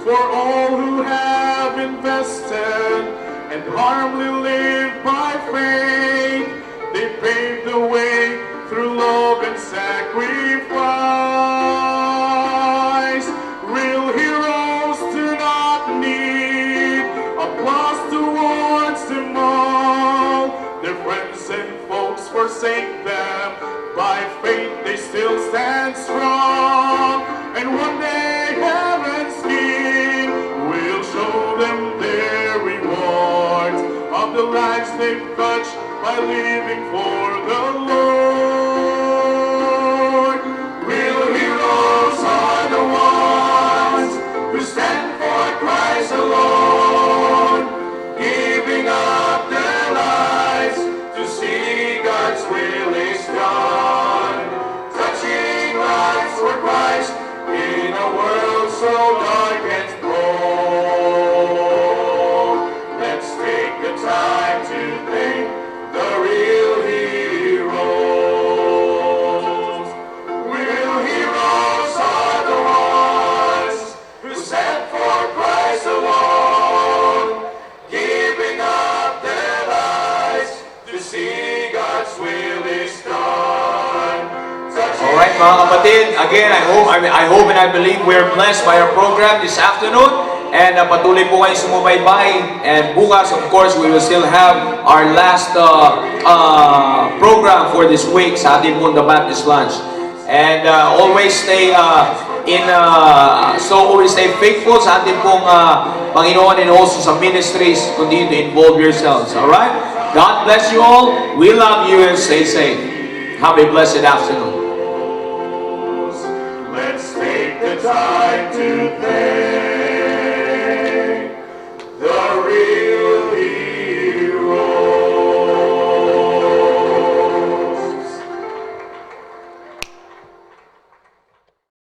For all who have invested and harmly lived by faith, they paved the way through love and sacrifice. Real heroes do not need applause towards them all. Their friends and folks forsake them. By faith they still stand strong. And one day heaven's King will show them their rewards of the lives they've touched by living for the Lord. Real heroes are the ones who stand for Christ alone, giving up their lives to see God's will is done, touching lives for Christ in a world so dark and cold. Let's take the time to thank the real heroes. Real heroes are the ones who stand for Christ alone, giving up their lives to see God's will is done. Alright mga kapatid, again, I hope and I believe we're blessed by our program this afternoon. And patuloy po kayo sumubaybay. And bukas, of course, we will still have our last program for this week sa ating pong The Baptist Lunch. And always stay always stay faithful sa ating pong Panginoon and also sa ministries. Continue to involve yourselves. Alright? God bless you all. We love you and stay safe. Have a blessed afternoon. Let's take the time to thank